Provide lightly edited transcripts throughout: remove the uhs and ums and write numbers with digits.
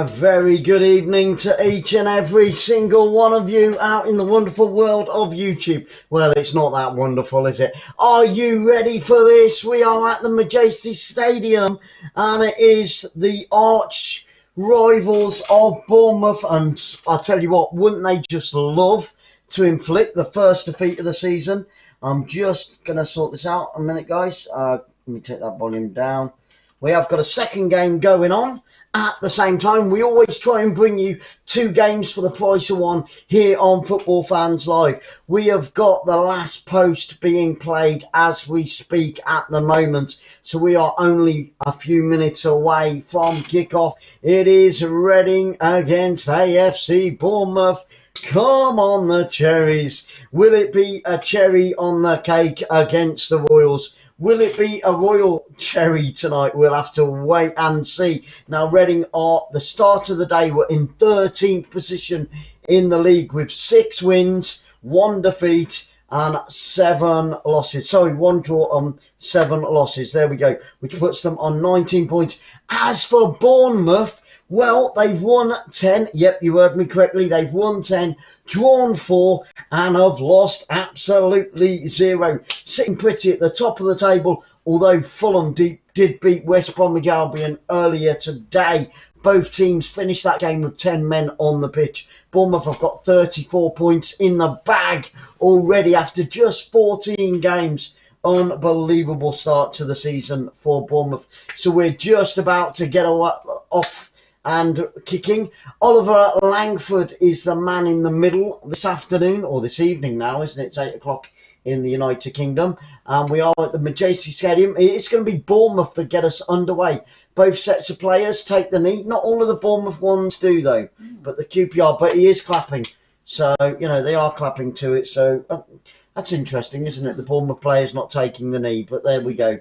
A very good evening to each and every single one of you out in the wonderful world of YouTube. Well, it's not that wonderful, is it? Are you ready for this? We are at the Majestic Stadium and it is the arch rivals of Bournemouth, and I'll tell you what, wouldn't they just love to inflict the first defeat of the season? I'm just going to sort this out a minute, guys. Let me take that volume down. We have got a second game going on at the same time. We always try and bring you two games for the price of one here on Football Fans Live. We have got the last post being played as we speak at the moment, so we are only a few minutes away from kickoff. It is Reading against AFC Bournemouth. Come on, the cherries. Will it be a cherry on the cake against the Royals? Will it be a royal cherry tonight? We'll have to wait and see. Now, Reading are the start of the day. We're in 13th position in the league with 6 wins, 1 defeat and 7 losses. Sorry, 1 draw and 7 losses. There we go, which puts them on 19 points. As for Bournemouth, well, they've won 10. Yep, you heard me correctly. They've won 10, drawn 4, and have lost absolutely 0. Sitting pretty at the top of the table, although Fulham did beat West Bromwich Albion earlier today. Both teams finished that game with 10 men on the pitch. Bournemouth have got 34 points in the bag already after just 14 games. Unbelievable start to the season for Bournemouth. So we're just about to get off and kicking. Oliver Langford is the man in the middle this afternoon, or this evening now, isn't it? It's 8 o'clock in the United Kingdom. And we are at the Majestic Stadium. It's going to be Bournemouth that get us underway. Both sets of players take the knee. Not all of the Bournemouth ones do, though, but the QPR. But he is clapping. So, you know, they are clapping to it. So that's interesting, isn't it? The Bournemouth players not taking the knee. But there we go.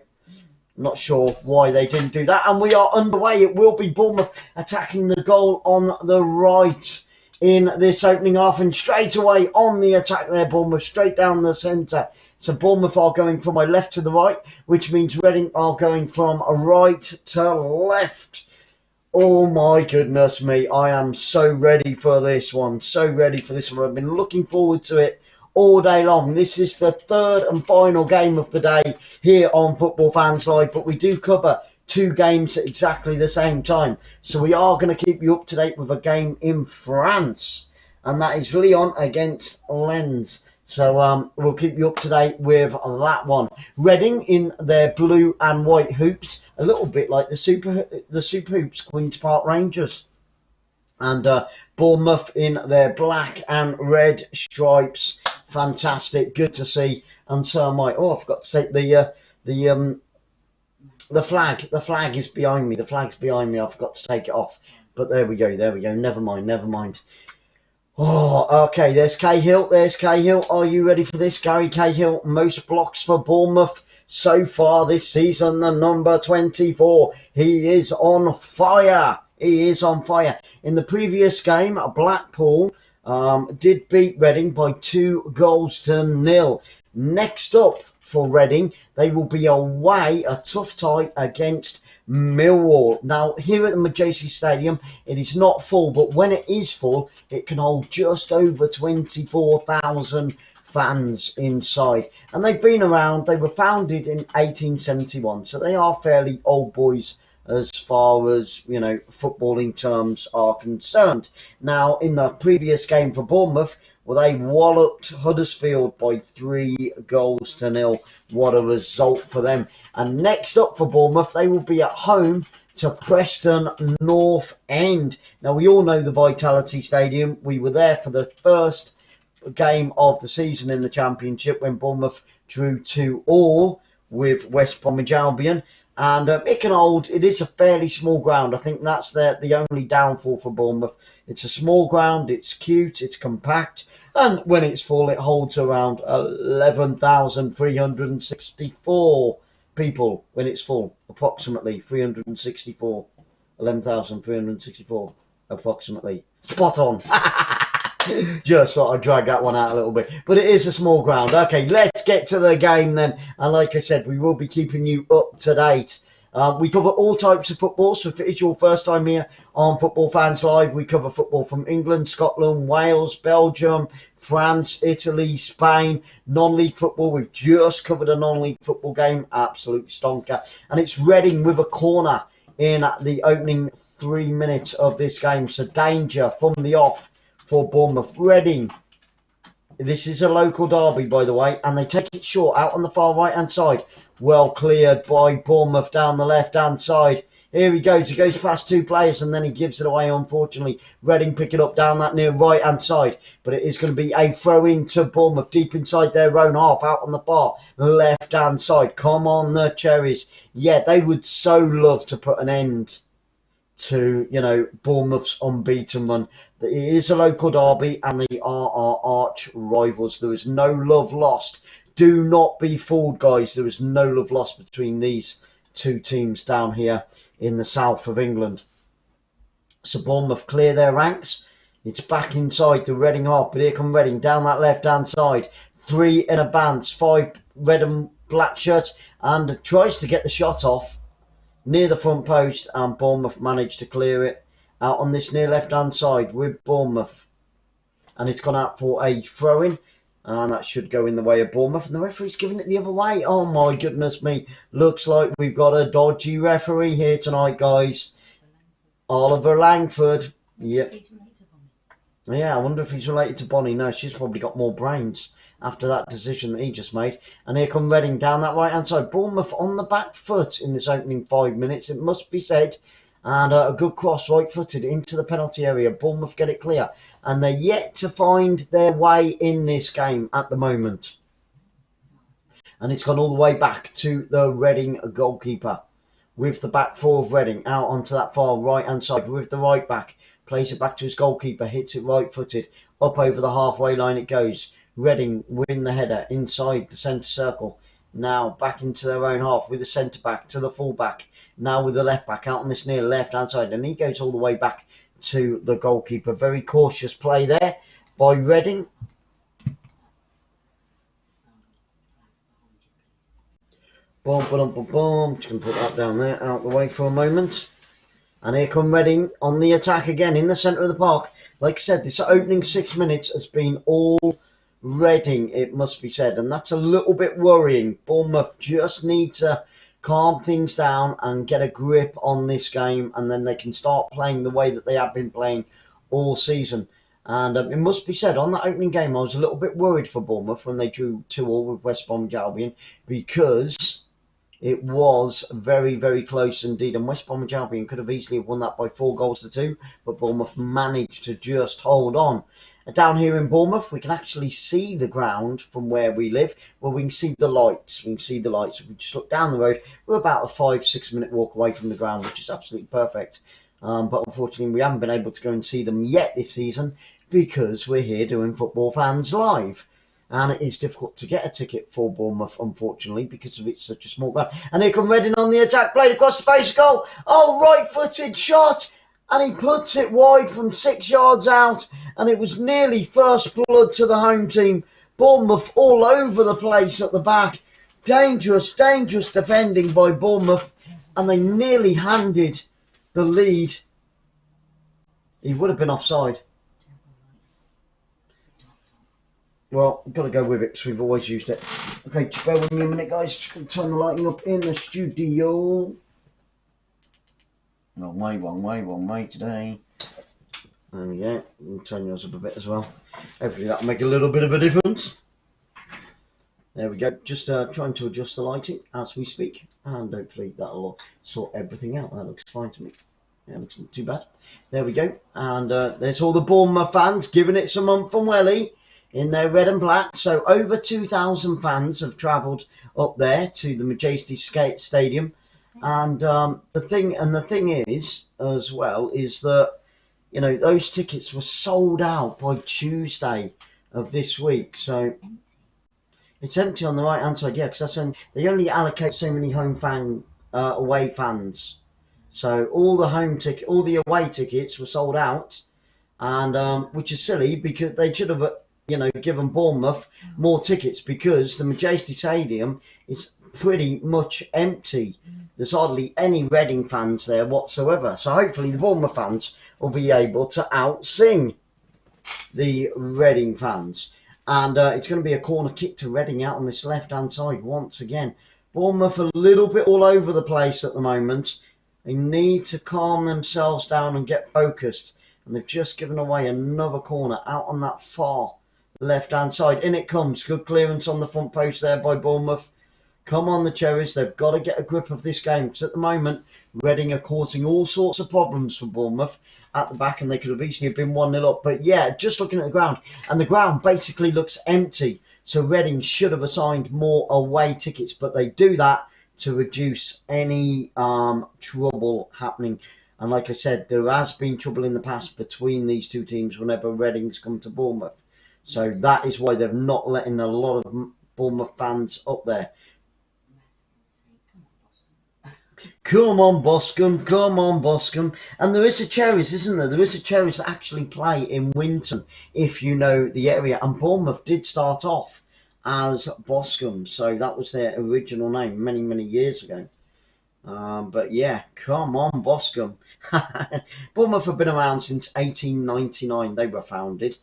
Not sure why they didn't do that. And we are underway. It will be Bournemouth attacking the goal on the right in this opening half. And straight away on the attack there, Bournemouth, straight down the centre. So Bournemouth are going from my left to the right, which means Reading are going from right to left. Oh my goodness me. I am so ready for this one. So ready for this one. I've been looking forward to it all day long. This is the third and final game of the day here on Football Fans Live, but we do cover 2 games at exactly the same time. So we are going to keep you up to date with a game in France, and that is Lyon against Lens. So we'll keep you up to date with that one. Reading in their blue and white hoops, a little bit like the Super Hoops Queen's Park Rangers. And Bournemouth in their black and red stripes. Fantastic, good to see. And so am I. Oh, I forgot to say the flag. The flag is behind me. The flag's behind me. I forgot to take it off. But there we go. There we go. Never mind. Never mind. Oh, okay. There's Cahill. There's Cahill. Are you ready for this? Gary Cahill, most blocks for Bournemouth so far this season. The number 24. He is on fire. He is on fire. In the previous game, Blackpool did beat Reading by 2-0. Next up for Reading, they will be away, a tough tie against Millwall. Now, here at the Majestic Stadium, it is not full, but when it is full, it can hold just over 24,000 fans inside. And they've been around. They were founded in 1871, so they are fairly old boys as far as, you know, footballing terms are concerned. Now, in the previous game for Bournemouth, well, they walloped Huddersfield by 3-0. What a result for them. And next up for Bournemouth, they will be at home to Preston North End. Now, we all know the Vitality Stadium. We were there for the first game of the season in the Championship when Bournemouth drew 2-2 with West Bromwich Albion. And it is a fairly small ground. I think that's the only downfall for Bournemouth. It's a small ground, it's cute, it's compact, and when it's full, it holds around 11,364 people when it's full, approximately 364. 11,364, approximately. Spot on. Just thought I'd drag that one out a little bit. But it is a small ground. Okay, let's get to the game then. And like I said, we will be keeping you up to date We cover all types of football, so if it is your first time here on Football Fans Live, we cover football from England, Scotland, Wales, Belgium, France, Italy, Spain, non-league football. We've just covered a non-league football game, absolute stonker. And it's Reading with a corner in the opening 3 minutes of this game. So danger from the off for Bournemouth. Reading. This is a local derby, by the way, and they take it short out on the far right-hand side. Well cleared by Bournemouth down the left-hand side. Here he goes. He goes past two players, and then he gives it away, unfortunately. Reading pick it up down that near right-hand side. But it is going to be a throw-in to Bournemouth, deep inside their own half, out on the far left-hand side. Come on, the Cherries. Yeah, they would so love to put an end to, you know, Bournemouth's unbeaten run. It is a local derby and they are our arch rivals. There is no love lost. Do not be fooled, guys. There is no love lost between these two teams down here in the south of England. So Bournemouth clear their ranks. It's back inside the Reading half, but here come Reading down that left-hand side. 3 in advance, 5 red and black shirts, and tries to get the shot off near the front post, and Bournemouth managed to clear it out on this near left-hand side with Bournemouth. And it's gone out for a throw-in, and that should go in the way of Bournemouth. And the referee's giving it the other way. Oh, my goodness me. Looks like we've got a dodgy referee here tonight, guys. Oliver Langford. Yep. Yeah, I wonder if he's related to Bonnie. No, she's probably got more brains after that decision that he just made. And here come Reading down that right-hand side. Bournemouth on the back foot in this opening 5 minutes, it must be said. And a good cross, right-footed, into the penalty area. Bournemouth get it clear. And they're yet to find their way in this game at the moment. And it's gone all the way back to the Reading goalkeeper. With the back four of Reading out onto that far right-hand side with the right back. Plays it back to his goalkeeper, hits it right-footed. Up over the halfway line it goes. Reading win the header inside the centre circle. Now back into their own half with the centre back to the full back. Now with the left back out on this near left hand side. And he goes all the way back to the goalkeeper. Very cautious play there by Reading. Boom, boom, boom, boom. Just going to put that down there, out the way for a moment. And here come Reading on the attack again in the centre of the park. Like I said, this opening 6 minutes has been all Reading, it must be said, and that's a little bit worrying. Bournemouth just need to calm things down and get a grip on this game, and then they can start playing the way that they have been playing all season. And it must be said, on that opening game, I was a little bit worried for Bournemouth when they drew 2-2 with West Bromwich Albion, because it was very, very close indeed, and West Bromwich Albion could have easily won that by 4-2, but Bournemouth managed to just hold on. Down here in Bournemouth, we can actually see the ground from where we live. Well, we can see the lights. We can see the lights. If we just look down the road, we're about a 5-6 minute walk away from the ground, which is absolutely perfect. But unfortunately, we haven't been able to go and see them yet this season because we're here doing Football Fans Live. And it is difficult to get a ticket for Bournemouth, unfortunately, because of it's such a small ground. And here come Reading on the attack, played across the face of goal. Oh, right-footed shot. And he puts it wide from 6 yards out. And it was nearly first blood to the home team. Bournemouth all over the place at the back. Dangerous, dangerous defending by Bournemouth. And they nearly handed the lead. He would have been offside. Well, I've got to go with it because we've always used it. Okay, just bear with me a minute, guys. Just going to turn the lighting up in the studio. Wrong way today. There we go. Turn yours up a bit as well. Hopefully that'll make a little bit of a difference. There we go. Just trying to adjust the lighting as we speak. And hopefully that'll sort everything out. That looks fine to me. Yeah, looks not too bad. There we go. And there's all the Bournemouth fans giving it some from Welly in their red and black. So over 2,000 fans have travelled up there to the Majesty Stadium. And the thing is, as well, is that, you know, those tickets were sold out by Tuesday of this week. So it's empty on the right hand side, yeah, because that's when they only allocate so many away fans. So all the away tickets were sold out, and which is silly because they should have, you know, given Bournemouth more tickets because the Majesty Stadium is pretty much empty. there's hardly any Reading fans there whatsoever. So hopefully the Bournemouth fans will be able to out-sing the Reading fans. And it's going to be a corner kick to Reading out on this left-hand side once again. Bournemouth a little bit all over the place at the moment. They need to calm themselves down and get focused. And they've just given away another corner out on that far left-hand side. In it comes. Good clearance on the front post there by Bournemouth. Come on, the Cherries. They've got to get a grip of this game, because at the moment, Reading are causing all sorts of problems for Bournemouth at the back, and they could have easily have been 1-0 up. But yeah, just looking at the ground, and the ground basically looks empty. So Reading should have assigned more away tickets, but they do that to reduce any trouble happening. And like I said, there has been trouble in the past between these two teams whenever Reading's come to Bournemouth. So that is why they've not letting a lot of Bournemouth fans up there. Come on, Boscombe. Come on, Boscombe. And there is a Cherries, isn't there? There is a Cherries that actually play in Winton, if you know the area. And Bournemouth did start off as Boscombe. So that was their original name many, many years ago. But yeah, come on, Boscombe. Bournemouth have been around since 1899. They were founded.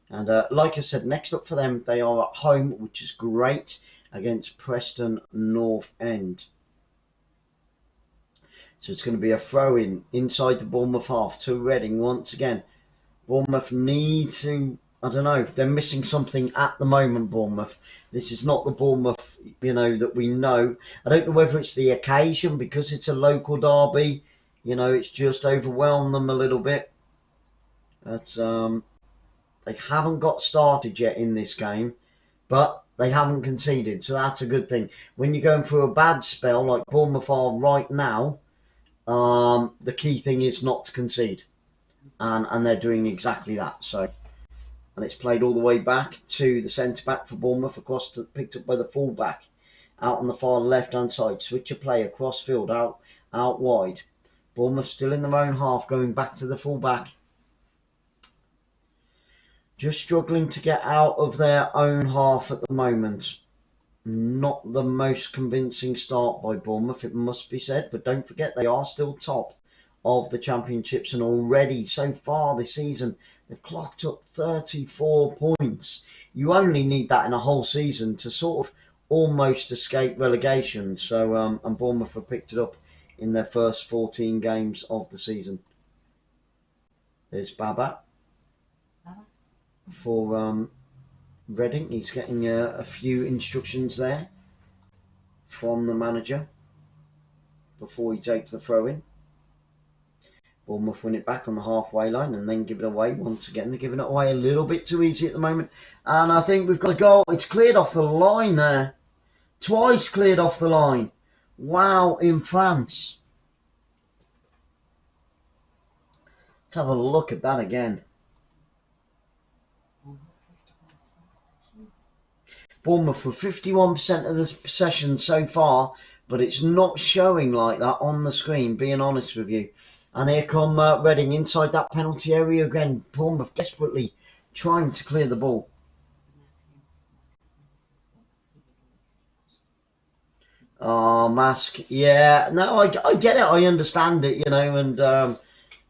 And like I said, next up for them, they are at home, which is great, against Preston North End. So it's going to be a throw-in inside the Bournemouth half to Reading once again. Bournemouth need to, I don't know, they're missing something at the moment, Bournemouth. This is not the Bournemouth, that we know. I don't know whether it's the occasion, because it's a local derby. It's just overwhelmed them a little bit. But they haven't got started yet in this game, but they haven't conceded, so that's a good thing. When you're going through a bad spell like Bournemouth are right now, the key thing is not to concede, and they're doing exactly that. So, and it's played all the way back to the centre back for Bournemouth, across to, picked up by the full back out on the far left hand side. Switch of play across field, out wide. Bournemouth still in their own half, going back to the full back. Just struggling to get out of their own half at the moment. Not the most convincing start by Bournemouth, it must be said, but don't forget they are still top of the championships, and already so far this season they've clocked up 34 points. You only need that in a whole season to sort of almost escape relegation. So and Bournemouth have picked it up in their first 14 games of the season. There's Baba for Reading. He's getting a few instructions there from the manager before he takes the throw in. Bournemouth win it back on the halfway line and then give it away once again. They're giving it away a little bit too easy at the moment, and I think we've got a goal. It's cleared off the line there, twice cleared off the line. Wow, in France. Let's have a look at that again. Bournemouth with 51% of the possession so far, but it's not showing like that on the screen, being honest with you. And here come Reading inside that penalty area again. Bournemouth desperately trying to clear the ball. Oh, Mask. Yeah, no, I get it. I understand it, and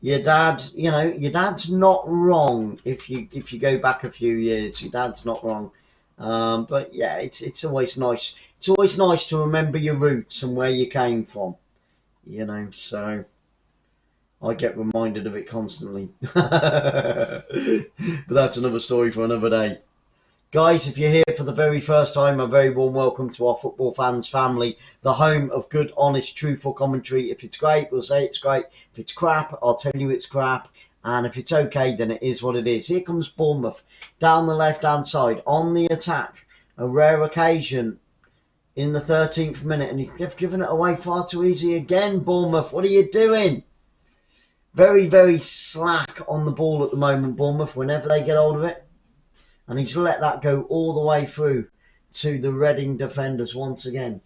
your dad's not wrong if you go back a few years. Your dad's not wrong. But yeah, it's always nice. It's always nice to remember your roots and where you came from, so I get reminded of it constantly. But that's another story for another day. Guys, if you're here for the very first time, a very warm welcome to our football fans family, the home of good, honest, truthful commentary. If it's great, we'll say it's great. If it's crap, I'll tell you it's crap. And if it's okay, then it is what it is. Here comes Bournemouth down the left-hand side on the attack. A rare occasion in the 13th minute. And they've given it away far too easy again, Bournemouth. What are you doing? Very, very slack on the ball at the moment, Bournemouth, whenever they get hold of it. And he's let that go all the way through to the Reading defenders once again.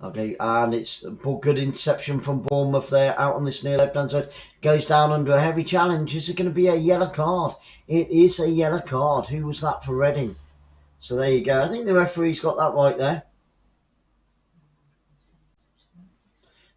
Okay, and it's a good interception from Bournemouth there, out on this near left-hand side. Goes down under a heavy challenge. Is it going to be a yellow card? It is a yellow card. Who was that for Reading? So there you go. I think the referee's got that right there.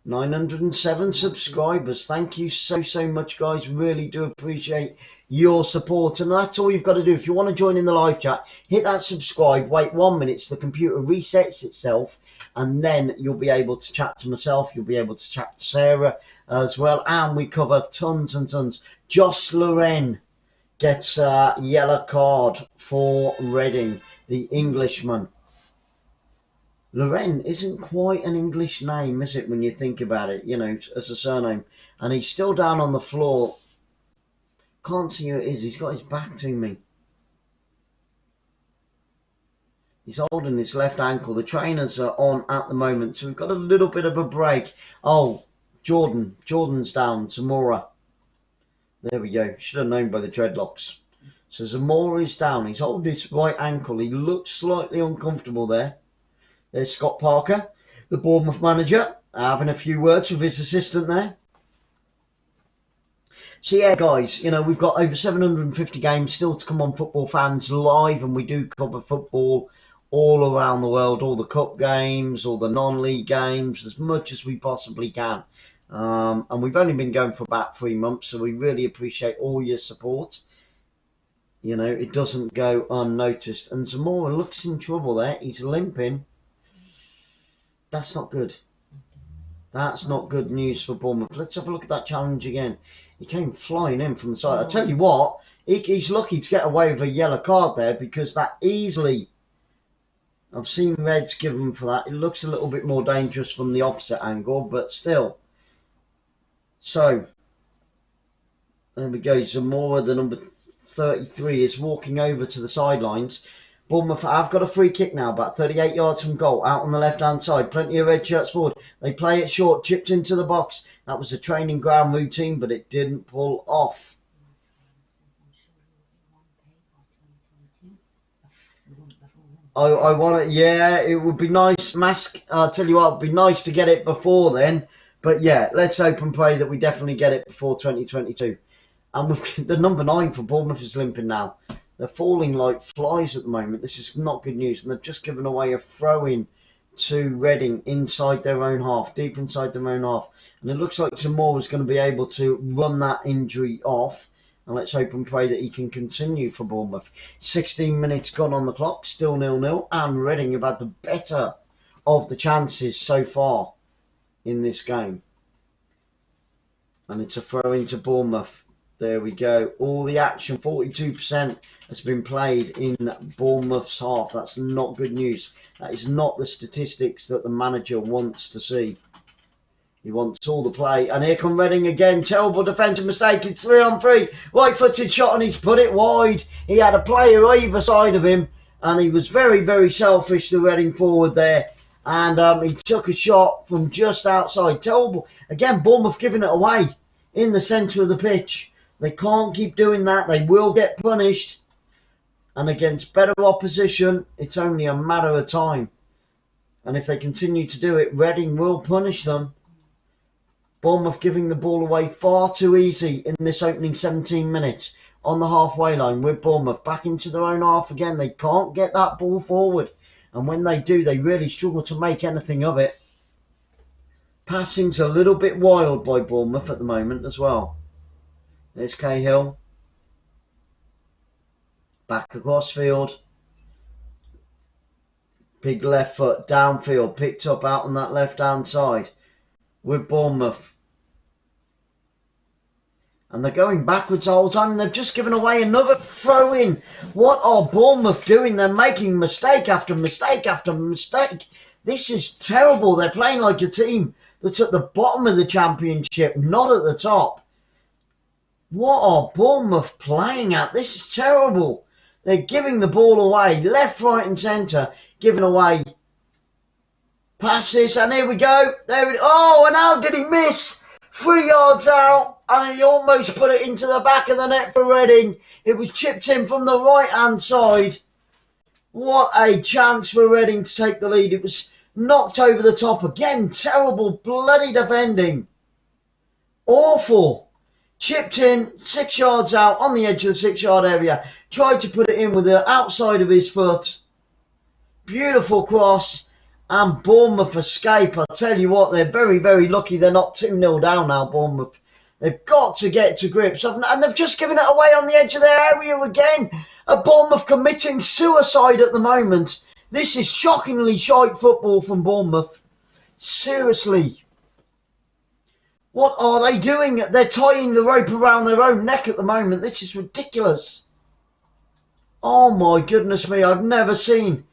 907 subscribers. Thank you so much, guys. Really do appreciate your support. And that's all you've got to do. If you want to join in the live chat, hit that subscribe, wait 1 minute, the computer resets itself, and then you'll be able to chat to myself. You'll be able to chat to Sarah as well. And we cover tons and tons. 𝓳𝓸𝓲𝓷𝓲𝓷𝓰 gets a yellow card for Reading, the Englishman. Loren isn't quite an English name, is it, when you think about it, you know, as a surname. And he's still down on the floor. Can't see who it is. He's got his back to me. He's holding his left ankle. The trainers are on at the moment, so we've got a little bit of a break. Oh, Jordan's down. 𝓳𝓸𝓲𝓷𝓲𝓷𝓰. There we go. Should have known by the dreadlocks. So 𝓳𝓸𝓲𝓷𝓲𝓷𝓰 is down. He's holding his right ankle. He looks slightly uncomfortable there. There's Scott Parker, the Bournemouth manager, having a few words with his assistant there. So yeah, guys, you know, we've got over 750 games still to come on Football Fans Live, and we do cover football all around the world, all the cup games, all the non-league games, as much as we possibly can. And we've only been going for about 3 months, so we really appreciate all your support. You know, it doesn't go unnoticed. And 𝓳𝓸𝓲𝓷𝓲𝓷𝓰 looks in trouble there. He's limping. That's not good. That's not good news for Bournemouth. Let's have a look at that challenge again. He came flying in from the side. I tell you what, he's lucky to get away with a yellow card there, because that easily... I've seen reds given for that. It looks a little bit more dangerous from the opposite angle, but still. So, there we go. 𝓳𝓸𝓲𝓷𝓲𝓷𝓰, the number 33, is walking over to the sidelines. Bournemouth have got a free kick now, about 38 yards from goal, out on the left-hand side. Plenty of red shirts forward. They play it short, chipped into the box. That was a training ground routine, but it didn't pull off. I want it, yeah, it would be nice. Mask, I'll tell you what, it would be nice to get it before then. But yeah, let's hope and pray that we definitely get it before 2022. And the number 9 for Bournemouth is limping now. They're falling like flies at the moment. This is not good news. And they've just given away a throw-in to Reading inside their own half, deep inside their own half. And it looks like 𝓳𝓸𝓲𝓷𝓲𝓷𝓰 is going to be able to run that injury off. And let's hope and pray that he can continue for Bournemouth. 16 minutes gone on the clock, still 0-0. And Reading have had the better of the chances so far in this game. And it's a throw-in to Bournemouth. There we go. All the action, 42% has been played in Bournemouth's half. That's not good news. That is not the statistics that the manager wants to see. He wants all the play. And here come Reading again. Terrible defensive mistake. It's 3-on-3. Right-footed shot, and he's put it wide. He had a player either side of him, and he was very selfish, the Reading forward there. And he took a shot from just outside. Terrible. Again, Bournemouth giving it away in the centre of the pitch. They can't keep doing that. They will get punished. And against better opposition, it's only a matter of time. And if they continue to do it, Reading will punish them. Bournemouth giving the ball away far too easy in this opening 17 minutes on the halfway line with Bournemouth. Back into their own half again. They can't get that ball forward. And when they do, they really struggle to make anything of it. Passing's a little bit wild by Bournemouth at the moment as well. There's Cahill. Back across field. Big left foot downfield. Picked up out on that left-hand side with Bournemouth. And they're going backwards the whole time. And they've just given away another throw-in. What are Bournemouth doing? They're making mistake after mistake after mistake. This is terrible. They're playing like a team that's at the bottom of the Championship, not at the top. What are Bournemouth playing at? This is terrible. They're giving the ball away. Left, right and centre. Giving away passes. And here we go. There it, oh, and how did he miss? 3 yards out. And he almost put it into the back of the net for Reading. It was chipped in from the right-hand side. What a chance for Reading to take the lead. It was Knocked over the top again. Terrible bloody defending. Awful. Chipped in, 6 yards out on the edge of the 6-yard area. Tried to put it in with the outside of his foot. Beautiful cross. And Bournemouth escape. I tell you what, they're very, very lucky they're not 2-0 down now, Bournemouth. They've got to get to grips. And they've just given it away on the edge of their area again. Bournemouth committing suicide at the moment. This is shockingly shite football from Bournemouth. Seriously. What are they doing? They're tying the rope around their own neck at the moment. This is ridiculous. Oh my goodness me. I've never seen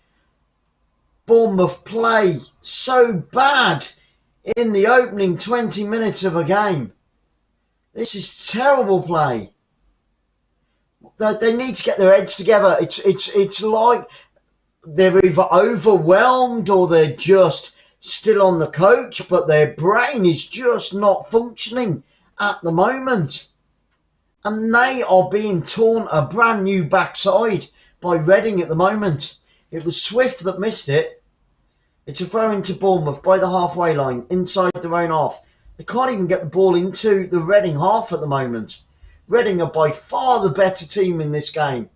Bournemouth play so bad in the opening 20 minutes of a game. This is terrible play. They need to get their heads together. It's like they're either overwhelmed or they're just still on the coach, but their brain is just not functioning at the moment. And they are being torn a brand new backside by Reading at the moment. It was Swift that missed it. It's a throw into Bournemouth by the halfway line, inside their own half. They can't even get the ball into the Reading half at the moment. Reading are by far the better team in this game,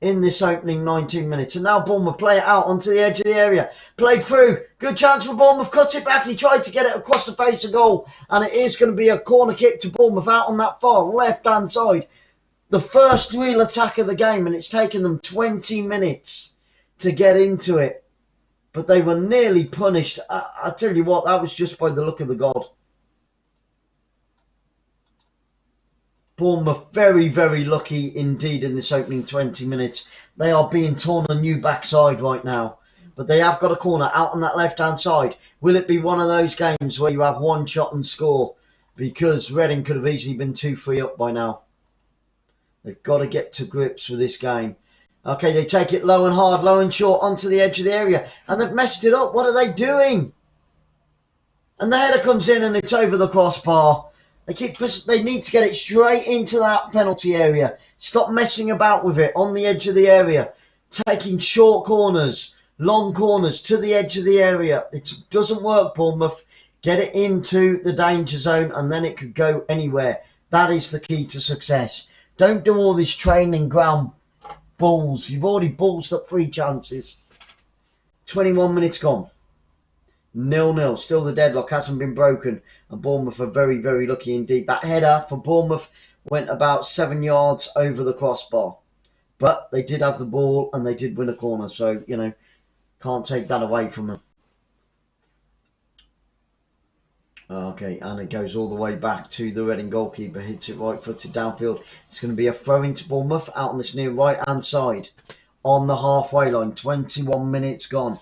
in this opening 19 minutes. And now Bournemouth play it out onto the edge of the area. Played through. Good chance for Bournemouth. Cut it back. He tried to get it across the face of goal. And it is going to be a corner kick to Bournemouth out on that far left-hand side. The first real attack of the game. And it's taken them 20 minutes to get into it. But they were nearly punished. I tell you what, that was just by the look of the God. Bournemouth very, very lucky indeed in this opening 20 minutes. They are being torn a new backside right now. But they have got a corner out on that left-hand side. Will it be one of those games where you have one shot and score? Because Reading could have easily been 2-3 up by now. They've got to get to grips with this game. Okay, they take it low and hard, low and short onto the edge of the area. And they've messed it up. What are they doing? And the header comes in and it's over the crossbar. They need to get it straight into that penalty area. Stop messing about with it on the edge of the area. Taking short corners, long corners to the edge of the area. It doesn't work, Bournemouth. Get it into the danger zone and then it could go anywhere. That is the key to success. Don't do all this training ground balls. You've already ballsed up 3 chances. 21 minutes gone. 0-0. Still the deadlock hasn't been broken. And Bournemouth are very, very lucky indeed. That header for Bournemouth went about 7 yards over the crossbar. But they did have the ball and they did win a corner. So, you know, can't take that away from them. Okay, and it goes all the way back to the Reading goalkeeper. Hits it right-footed downfield. It's going to be a throw into Bournemouth out on this near right-hand side. On the halfway line. 21 minutes gone.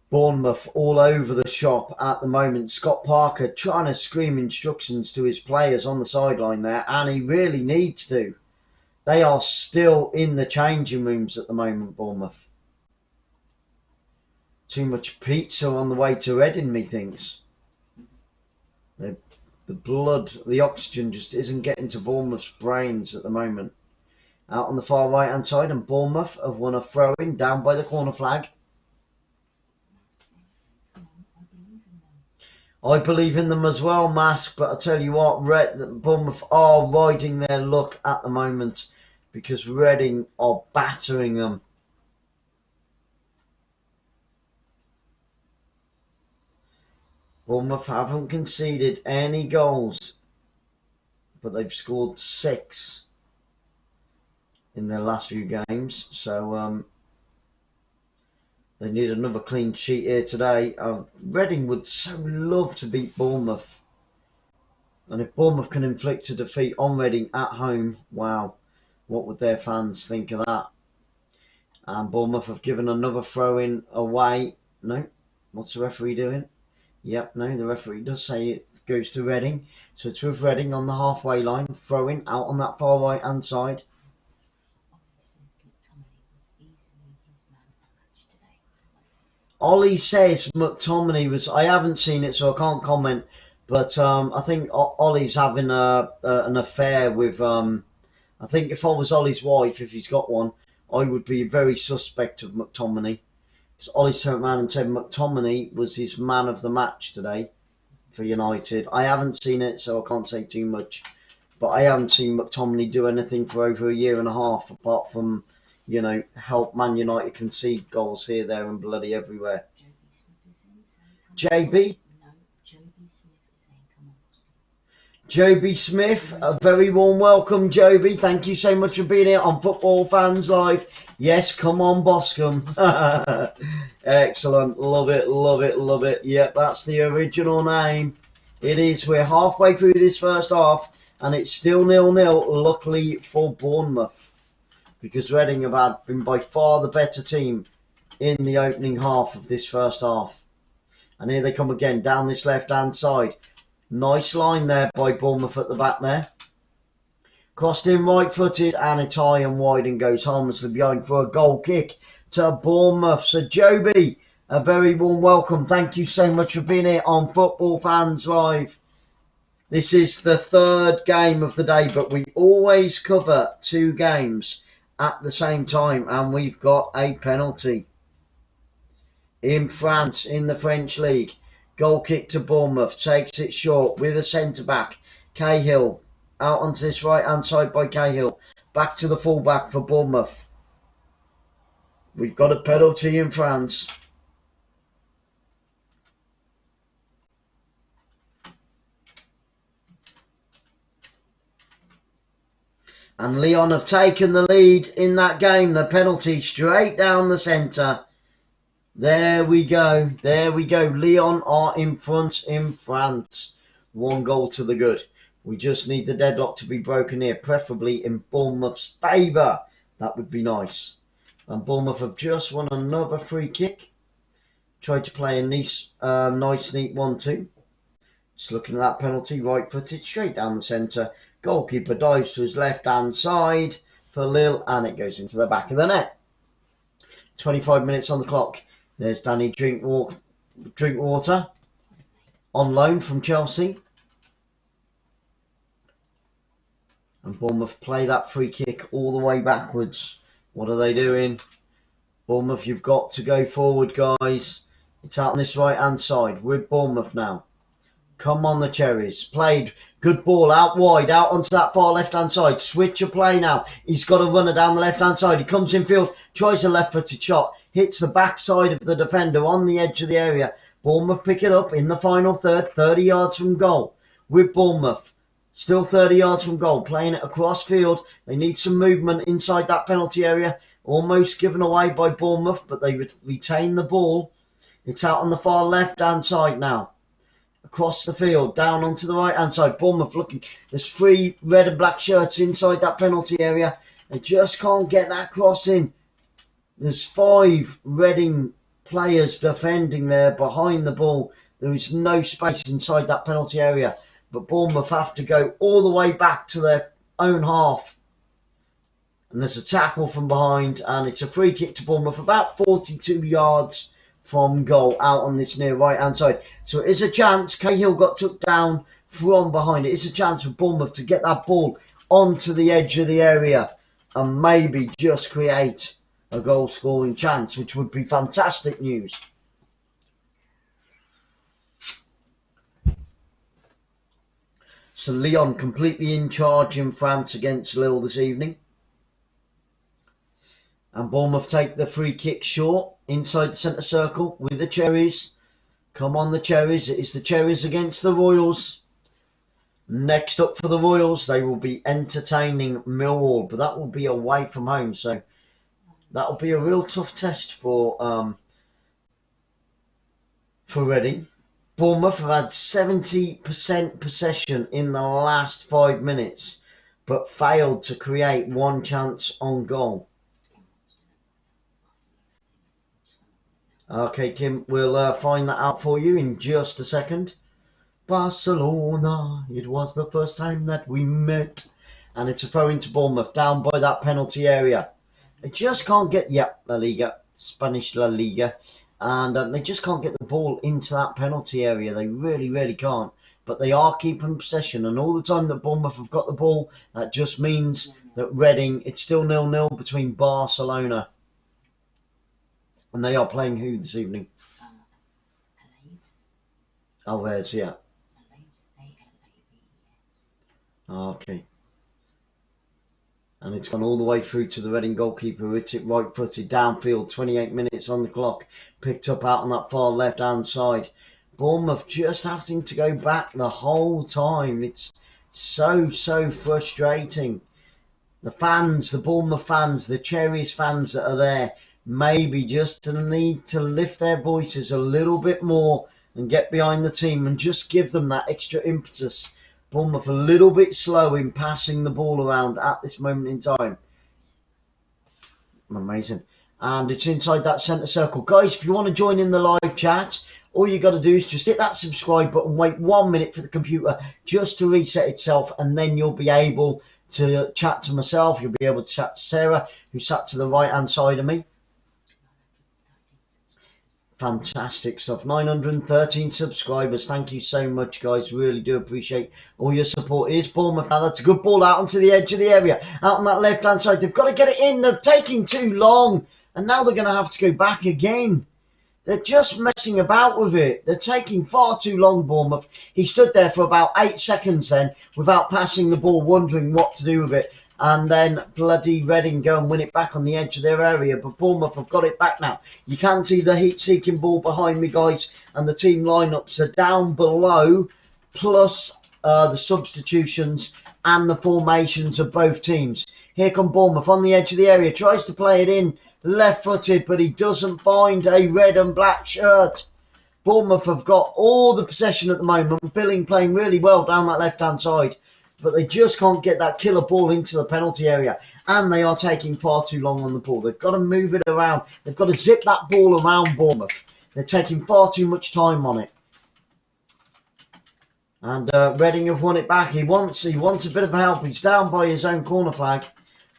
Bournemouth all over the shop at the moment. Scott Parker trying to scream instructions to his players on the sideline there. And he really needs to. They are still in the changing rooms at the moment, Bournemouth. Too much pizza on the way to Reading, methinks. The blood, the oxygen just isn't getting to Bournemouth's brains at the moment. Out on the far right hand side, and Bournemouth have won a throw-in down by the corner flag. I believe in them as well, Mask, but I tell you what, Bournemouth are riding their luck at the moment because Reading are battering them. Bournemouth haven't conceded any goals, but they've scored 6 in their last few games. So they need another clean sheet here today. Reading would so love to beat Bournemouth. And if Bournemouth can inflict a defeat on Reading at home, wow, what would their fans think of that? And Bournemouth have given another throw-in away. No, what's the referee doing? Yep, no, the referee does say it goes to Reading. So it's with Reading on the halfway line, throwing out on that far right hand side. Ollie says McTominay was... I haven't seen it, so I can't comment. But I think Ollie's having an affair with... I think if I was Ollie's wife, if he's got one, I would be very suspect of McTominay. Because Ollie turned around and said McTominay was his man of the match today for United. I haven't seen it, so I can't say too much. But I haven't seen McTominay do anything for over a year and a half, apart from, you know, help Man United concede goals here, there, and bloody everywhere. JB? Joby Smith, a very warm welcome, Joby. Thank you so much for being here on Football Fans Live. Yes, come on, Boscombe. Excellent. Love it, love it, love it. Yep, that's the original name. It is. We're halfway through this first half, and it's still 0-0, luckily for Bournemouth, because Reading have been by far the better team in the opening half of this first half. And here they come again, down this left-hand side. Nice line there by Bournemouth at the back there. Crossed in right-footed, and it's high and wide and goes harmlessly behind for a goal kick to Bournemouth. So Joby, a very warm welcome. Thank you so much for being here on Football Fans Live. This is the third game of the day, but we always cover 2 games at the same time, and we've got a penalty. In France, in the French League. Goal kick to Bournemouth, takes it short with a centre-back. Cahill, out onto this right-hand side by Cahill. Back to the full-back for Bournemouth. We've got a penalty in France. And Lyon have taken the lead in that game. The penalty straight down the centre. There we go. There we go. Lyon are in front in France. 1 goal to the good. We just need the deadlock to be broken here, preferably in Bournemouth's favour. That would be nice. And Bournemouth have just won another free kick. Tried to play a nice neat 1-2. Just looking at that penalty, right-footed, straight down the centre. Goalkeeper dives to his left-hand side for Lille, and it goes into the back of the net. 25 minutes on the clock. There's Danny Drinkwater on loan from Chelsea. And Bournemouth play that free kick all the way backwards. What are they doing? Bournemouth, you've got to go forward, guys. It's out on this right-hand side. With Bournemouth now. Come on, the Cherries. Played. Good ball out wide. Out onto that far left-hand side. Switch of play now. He's got a runner down the left-hand side. He comes in field. Tries a left-footed shot. Hits the backside of the defender on the edge of the area. Bournemouth pick it up in the final third. 30 yards from goal. With Bournemouth. Still 30 yards from goal. Playing it across field. They need some movement inside that penalty area. Almost given away by Bournemouth, but they retain the ball. It's out on the far left-hand side now. Across the field, down onto the right-hand side. Bournemouth looking. There's 3 red and black shirts inside that penalty area. They just can't get that cross in. There's 5 Reading players defending there behind the ball. There is no space inside that penalty area. But Bournemouth have to go all the way back to their own half. And there's a tackle from behind. And it's a free kick to Bournemouth. About 42 yards from goal out on this near right-hand side. So it is a chance. Cahill got took down from behind. It is a chance for Bournemouth to get that ball onto the edge of the area and maybe just create a goal-scoring chance, which would be fantastic news. So Lyon completely in charge in France against Lille this evening. And Bournemouth take the free kick short inside the centre circle with the Cherries. Come on, the Cherries. It is the Cherries against the Royals. Next up for the Royals, they will be entertaining Millwall, but that will be away from home. So that will be a real tough test for Reading. Bournemouth have had 70% possession in the last 5 minutes, but failed to create 1 chance on goal. Okay, Kim, we'll find that out for you in just a second. Barcelona, it was the first time that we met. And it's a throw into Bournemouth, down by that penalty area. They just can't get, La Liga, Spanish La Liga. And they just can't get the ball into that penalty area. They really, really can't. But they are keeping possession. And all the time that Bournemouth have got the ball, that just means that Reading, it's still 0-0 between Barcelona And they are playing who this evening? Oh, where's he at? Oh, okay. And it's gone all the way through to the Reading goalkeeper who hits it right footed downfield. 28 minutes on the clock. Picked up out on that far left hand side. Bournemouth just having to go back the whole time. It's so frustrating. The fans, the Bournemouth fans, the Cherries fans that are there, maybe just need to lift their voices a little bit more and get behind the team and just give them that extra impetus. Bournemouth a little bit slow in passing the ball around at this moment in time. Amazing. And it's inside that centre circle. Guys, if you want to join in the live chat, all you got to do is just hit that subscribe button, wait 1 minute for the computer just to reset itself, and then you'll be able to chat to myself. You'll be able to chat to Sarah, who sat to the right hand side of me. Fantastic stuff. 913 subscribers. Thank you so much, guys. Really do appreciate all your support. Here's Bournemouth now. That's a good ball out onto the edge of the area. Out on that left-hand side. They've got to get it in. They're taking too long. And now they're going to have to go back again. They're just messing about with it. They're taking far too long, Bournemouth. He stood there for about 8 seconds then without passing the ball, wondering what to do with it. And then bloody Reading go and win it back on the edge of their area. But Bournemouth have got it back now. You can see the heat-seeking ball behind me, guys. And the team lineups are down below, plus the substitutions and the formations of both teams. Here come Bournemouth on the edge of the area. Tries to play it in left-footed, but he doesn't find a red and black shirt. Bournemouth have got all the possession at the moment. Billing playing really well down that left-hand side. But they just can't get that killer ball into the penalty area. And they are taking far too long on the ball. They've got to move it around. They've got to zip that ball around Bournemouth. They're taking far too much time on it. And Reading have won it back. He wants a bit of help. He's down by his own corner flag.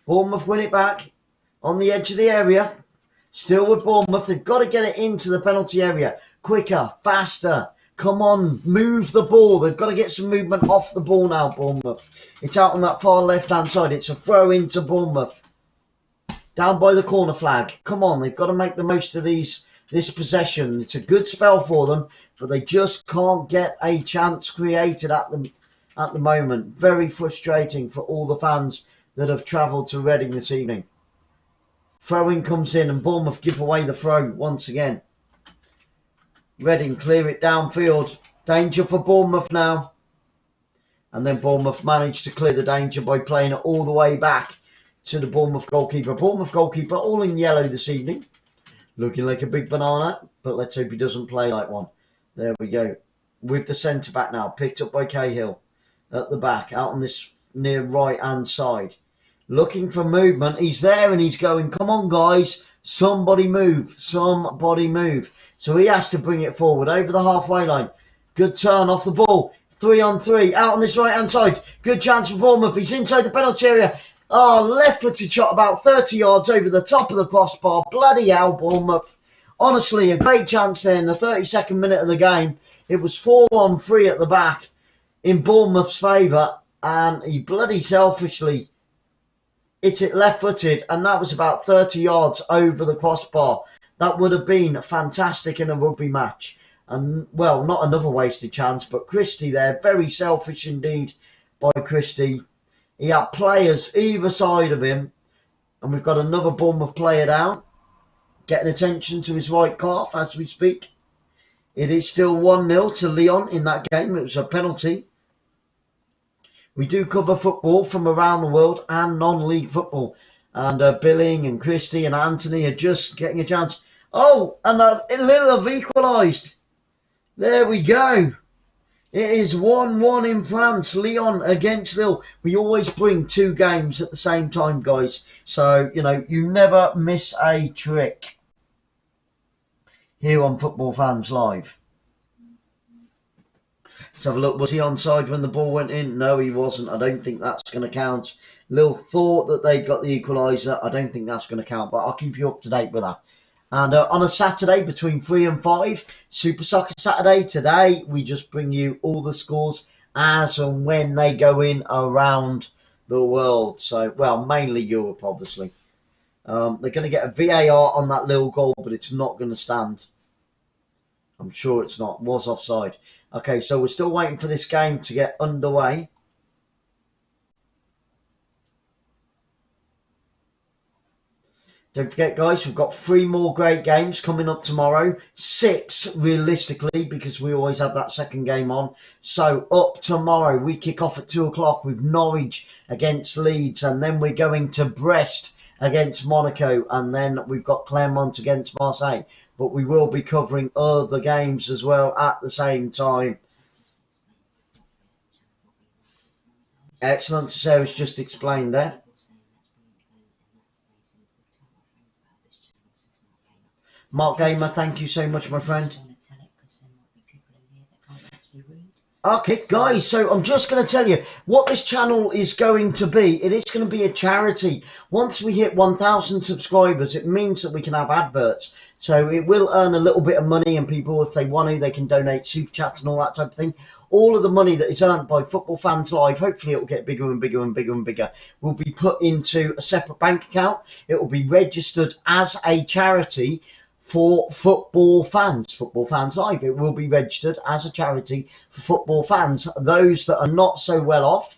Bournemouth win it back on the edge of the area. Still with Bournemouth. They've got to get it into the penalty area. Quicker, faster. Come on, move the ball. They've got to get some movement off the ball now, Bournemouth. It's out on that far left-hand side. It's a throw into Bournemouth. Down by the corner flag. Come on, they've got to make the most of this possession. It's a good spell for them, but they just can't get a chance created at the moment. Very frustrating for all the fans that have travelled to Reading this evening. Throw-in comes in and Bournemouth give away the throw once again. Reading clear it downfield. Danger for Bournemouth now. And then Bournemouth managed to clear the danger by playing it all the way back to the Bournemouth goalkeeper. Bournemouth goalkeeper all in yellow this evening. Looking like a big banana, but let's hope he doesn't play like one. There we go. With the centre-back now. Picked up by Cahill at the back. Out on this near right-hand side. Looking for movement. He's there and he's going, come on, guys. Somebody move. Somebody move. So he has to bring it forward over the halfway line. Good turn off the ball. 3-on-3. Out on this right-hand side. Good chance for Bournemouth. He's inside the penalty area. Oh, left-footed shot about 30 yards over the top of the crossbar. Bloody hell, Bournemouth. Honestly, a great chance there in the 32nd minute of the game. It was 4-on-3 at the back in Bournemouth's favour. And he bloody selfishly hit it left-footed. And that was about 30 yards over the crossbar. That would have been fantastic in a rugby match. And, well, not another wasted chance, but Christie there, very selfish indeed by Christie. He had players either side of him. And we've got another Bournemouth player down. Getting attention to his right calf as we speak. It is still 1-0 to Lyon in that game. It was a penalty. We do cover football from around the world and non-league football. And Billing and Christie and Anthony are just getting a chance. Oh, and Lille have equalised. There we go. It is 1-1 in France. Lyon against Lille. We always bring two games at the same time, guys. So, you know, you never miss a trick here on Football Fans Live. Let's have a look. Was he onside when the ball went in? No, he wasn't. I don't think that's going to count. Lille thought that they'd got the equaliser. I don't think that's going to count, but I'll keep you up to date with that. And on a Saturday between 3 and 5, Super Soccer Saturday, today we just bring you all the scores as and when they go in around the world. So, well, mainly Europe, obviously. They're going to get a VAR on that little goal, but it's not going to stand. I'm sure it's not. It was offside. Okay, so we're still waiting for this game to get underway. Don't forget, guys, we've got 3 more great games coming up tomorrow. 6, realistically, because we always have that second game on. So, up tomorrow, we kick off at 2 o'clock with Norwich against Leeds. And then we're going to Brest against Monaco. And then we've got Clermont against Marseille. But we will be covering other games as well at the same time. Excellent. Sarah's just explained there. Mark Gamer, thank you so much, my friend. Okay, guys, so I'm just going to tell you what this channel is going to be. It is going to be a charity. Once we hit 1,000 subscribers, it means that we can have adverts. So it will earn a little bit of money, and people, if they want to, they can donate super chats and all that type of thing. All of the money that is earned by Football Fans Live, hopefully it will get bigger and bigger and bigger and bigger, will be put into a separate bank account. It will be registered as a charity for football fans, Football Fans Live. It will be registered as a charity for football fans. Those that are not so well off,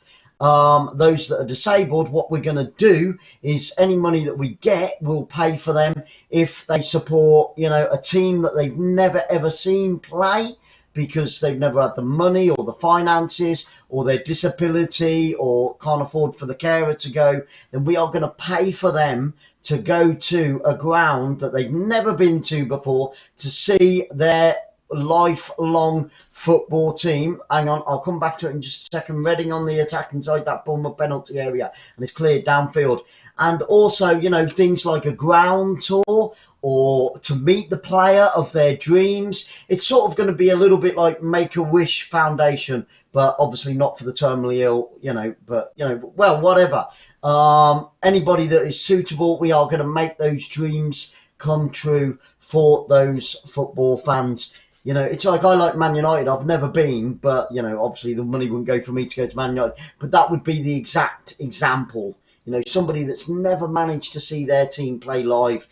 those that are disabled, what we're going to do is any money that we get, we'll pay for them if they support, you know, a team that they've never ever seen play, because they've never had the money or the finances or their disability or can't afford for the carer to go, then we are going to pay for them to go to a ground that they've never been to before to see their lifelong football team. Hang on, I'll come back to it in just a second. Reading on the attack inside that Bournemouth penalty area, and it's cleared downfield. And also, you know, things like a ground tour or to meet the player of their dreams. It's sort of going to be a little bit like Make-A-Wish Foundation, but obviously not for the terminally ill, you know, but, you know, well, whatever. Anybody that is suitable, we are going to make those dreams come true for those football fans. You know, it's like I like Man United. I've never been, but, you know, obviously the money wouldn't go for me to go to Man United. But that would be the exact example. You know, somebody that's never managed to see their team play live,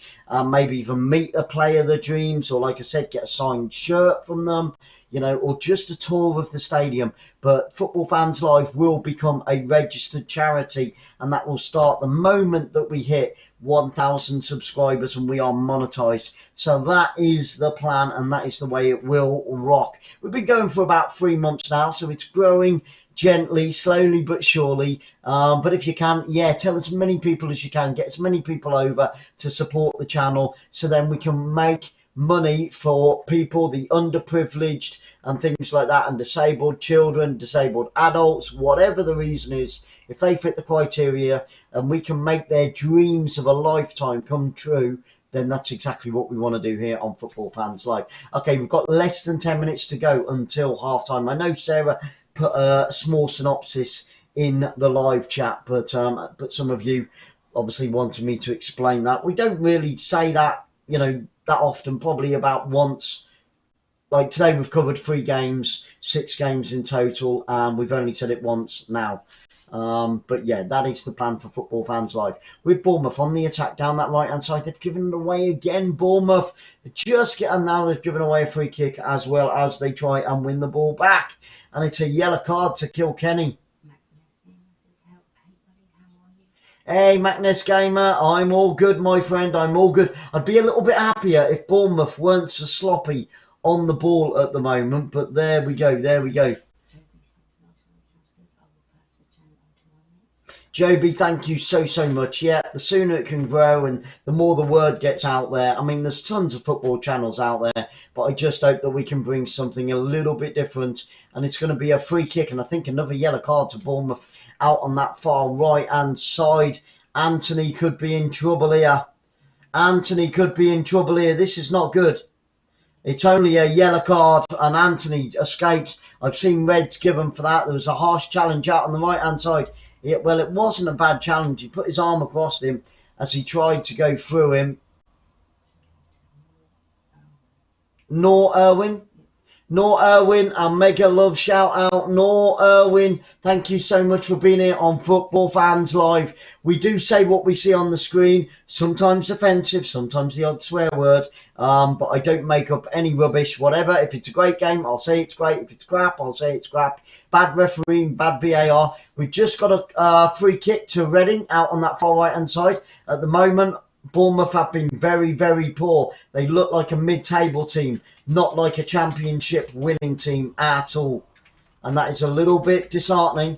maybe even meet a player of their dreams, or like I said, get a signed shirt from them, you know, or just a tour of the stadium. But Football Fans Live will become a registered charity, and that will start the moment that we hit 1,000 subscribers and we are monetized. So that is the plan, and that is the way it will rock. We've been going for about 3 months now, so it's growing gently, slowly but surely. But if you can, yeah, tell as many people as you can, get as many people over to support the channel, so then we can make money for people, the underprivileged and things like that, and disabled children, disabled adults, whatever the reason is. If they fit the criteria and we can make their dreams of a lifetime come true, then that's exactly what we want to do here on Football Fans Live. Okay, we've got less than 10 minutes to go until half time. I know Sarah put a small synopsis in the live chat, but some of you obviously wanted me to explain that. We don't really say that, you know, that often, probably about once. Like today we've covered 3 games, 6 games in total, and we've only said it once now. But yeah, that is the plan for Football Fans Live. With Bournemouth on the attack down that right hand side, they've given it away again. Bournemouth just and now they've given away a free kick as well as they try and win the ball back, and it's a yellow card to Kilkenny. Hey, Macness Gamer, I'm all good, my friend. I'm all good. I'd be a little bit happier if Bournemouth weren't so sloppy on the ball at the moment, but there we go. There we go. Joby, thank you so much. Yeah, the sooner it can grow and the more the word gets out there. I mean, there's tons of football channels out there, but I just hope that we can bring something a little bit different. And it's going to be a free kick, and I think another yellow card to Bournemouth out on that far right-hand side. Anthony could be in trouble here. Anthony could be in trouble here. This is not good. It's only a yellow card, and Anthony escapes. I've seen reds given for that. There was a harsh challenge out on the right-hand side. Yeah, well, it wasn't a bad challenge. He put his arm across him as he tried to go through him. Nor Irwin. Nor Irwin, a mega love shout out. Nor Irwin, thank you so much for being here on Football Fans Live. We do say what we see on the screen, sometimes offensive, sometimes the odd swear word, but I don't make up any rubbish, whatever. If it's a great game, I'll say it's great. If it's crap, I'll say it's crap. Bad refereeing, bad VAR. We've just got a free kick to Reading out on that far right hand side. At the moment, Bournemouth have been very, very poor. They look like a mid-table team, not like a championship winning team at all. And that is a little bit disheartening.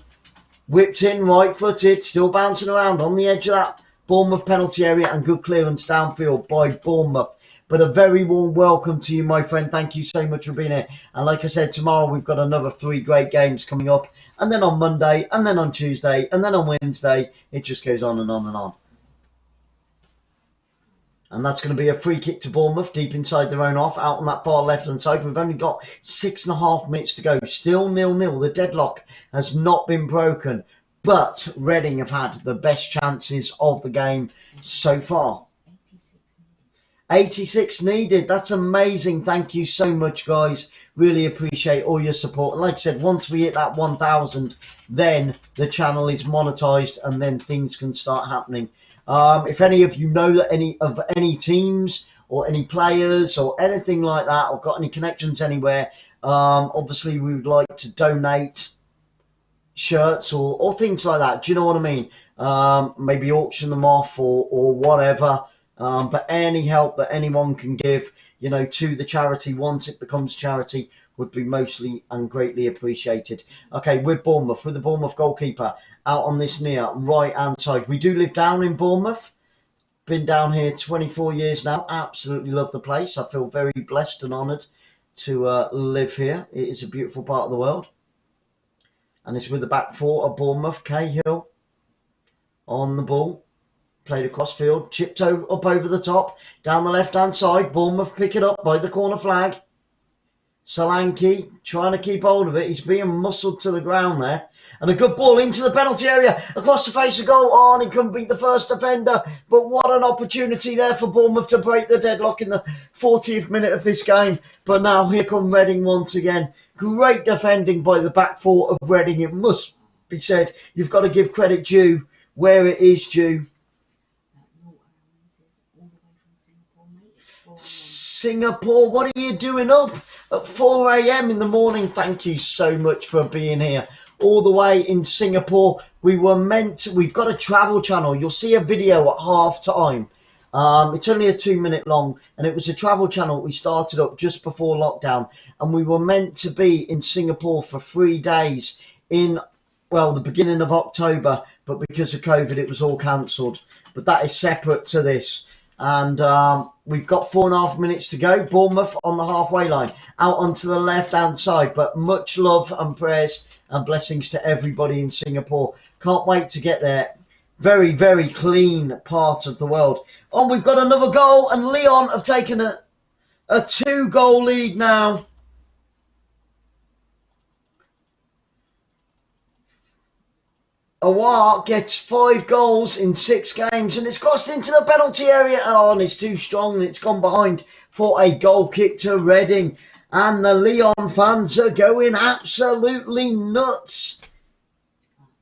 Whipped in, right-footed, still bouncing around on the edge of that Bournemouth penalty area, and good clearance downfield by Bournemouth. But a very warm welcome to you, my friend. Thank you so much for being here. And like I said, tomorrow we've got another 3 great games coming up. And then on Monday, and then on Tuesday, and then on Wednesday. It just goes on and on and on. And that's going to be a free kick to Bournemouth, deep inside their own half, out on that far left-hand side. We've only got 6.5 minutes to go. Still 0-0. The deadlock has not been broken. But Reading have had the best chances of the game so far. 86 needed. That's amazing. Thank you so much, guys. Really appreciate all your support. And like I said, once we hit that 1,000, then the channel is monetized and then things can start happening. If any of you know that any teams or any players or anything like that, or got any connections anywhere, obviously we would like to donate shirts or things like that. Do you know what I mean? Maybe auction them off or whatever. But any help that anyone can give, you know, to the charity once it becomes charity would be mostly and greatly appreciated. Okay, with Bournemouth, with the Bournemouth goalkeeper out on this near right-hand side. We do live down in Bournemouth. Been down here 24 years now. Absolutely love the place. I feel very blessed and honoured to live here. It is a beautiful part of the world. And it's with the back four of Bournemouth. Cahill on the ball. Played across field. Chipped up over the top. Down the left-hand side. Bournemouth pick it up by the corner flag. Solanke trying to keep hold of it. He's being muscled to the ground there. And a good ball into the penalty area. Across the face of goal. Oh, and he couldn't beat the first defender. But what an opportunity there for Bournemouth to break the deadlock in the 40th minute of this game. But now here come Reading once again. Great defending by the back four of Reading. It must be said. You've got to give credit due where it is due. Singapore, what are you doing up at 4 a.m. in the morning? Thank you so much for being here. All the way in Singapore. We've got a travel channel. You'll see a video at half time. It's only a 2-minute long, and it was a travel channel we started up just before lockdown. And we were meant to be in Singapore for 3 days in, well, the beginning of October, but because of COVID, it was all cancelled. But that is separate to this. And we've got 4.5 minutes to go. Bournemouth on the halfway line, out onto the left-hand side. But much love and prayers and blessings to everybody in Singapore. Can't wait to get there. Very, very clean part of the world. Oh, we've got another goal, and Lyon have taken a 2-goal lead now. Awar gets 5 goals in 6 games, and it's crossed into the penalty area. Oh, and it's too strong, and it's gone behind for a goal kick to Reading. And the Lyon fans are going absolutely nuts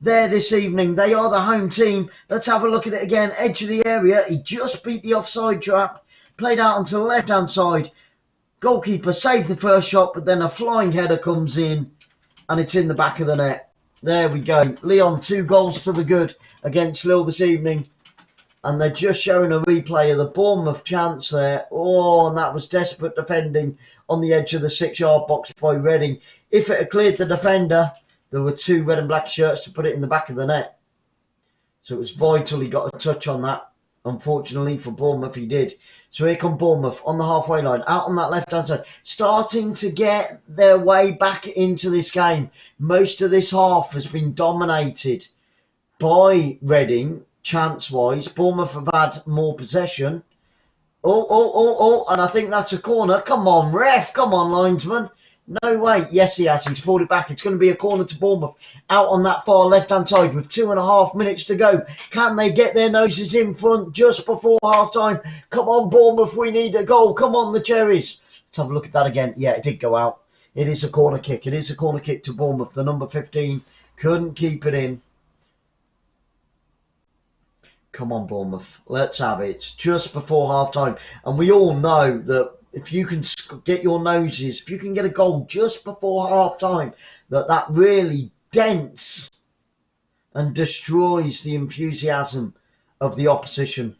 there this evening. They are the home team. Let's have a look at it again. Edge of the area. He just beat the offside trap. Played out onto the left-hand side. Goalkeeper saved the first shot, but then a flying header comes in, and it's in the back of the net. There we go. Lyon, 2 goals to the good against Lille this evening. And they're just showing a replay of the Bournemouth chance there. Oh, and that was desperate defending on the edge of the 6-yard box by Reading. If it had cleared the defender, there were 2 red and black shirts to put it in the back of the net. So it was vital he got a touch on that. Unfortunately for Bournemouth, he did. So here come Bournemouth on the halfway line, out on that left-hand side, starting to get their way back into this game. Most of this half has been dominated by Reading, chance-wise. Bournemouth have had more possession. Oh, and I think that's a corner. Come on, ref. Come on, linesman. No way. Yes, he has. He's pulled it back. It's going to be a corner to Bournemouth out on that far left-hand side with 2.5 minutes to go. Can they get their noses in front just before half-time? Come on, Bournemouth. We need a goal. Come on, the Cherries. Let's have a look at that again. Yeah, it did go out. It is a corner kick. It is a corner kick to Bournemouth. The number 15 couldn't keep it in. Come on, Bournemouth. Let's have it. Just before half-time. And we all know that if you can get your noses, if you can get a goal just before half-time, that really dents and destroys the enthusiasm of the opposition.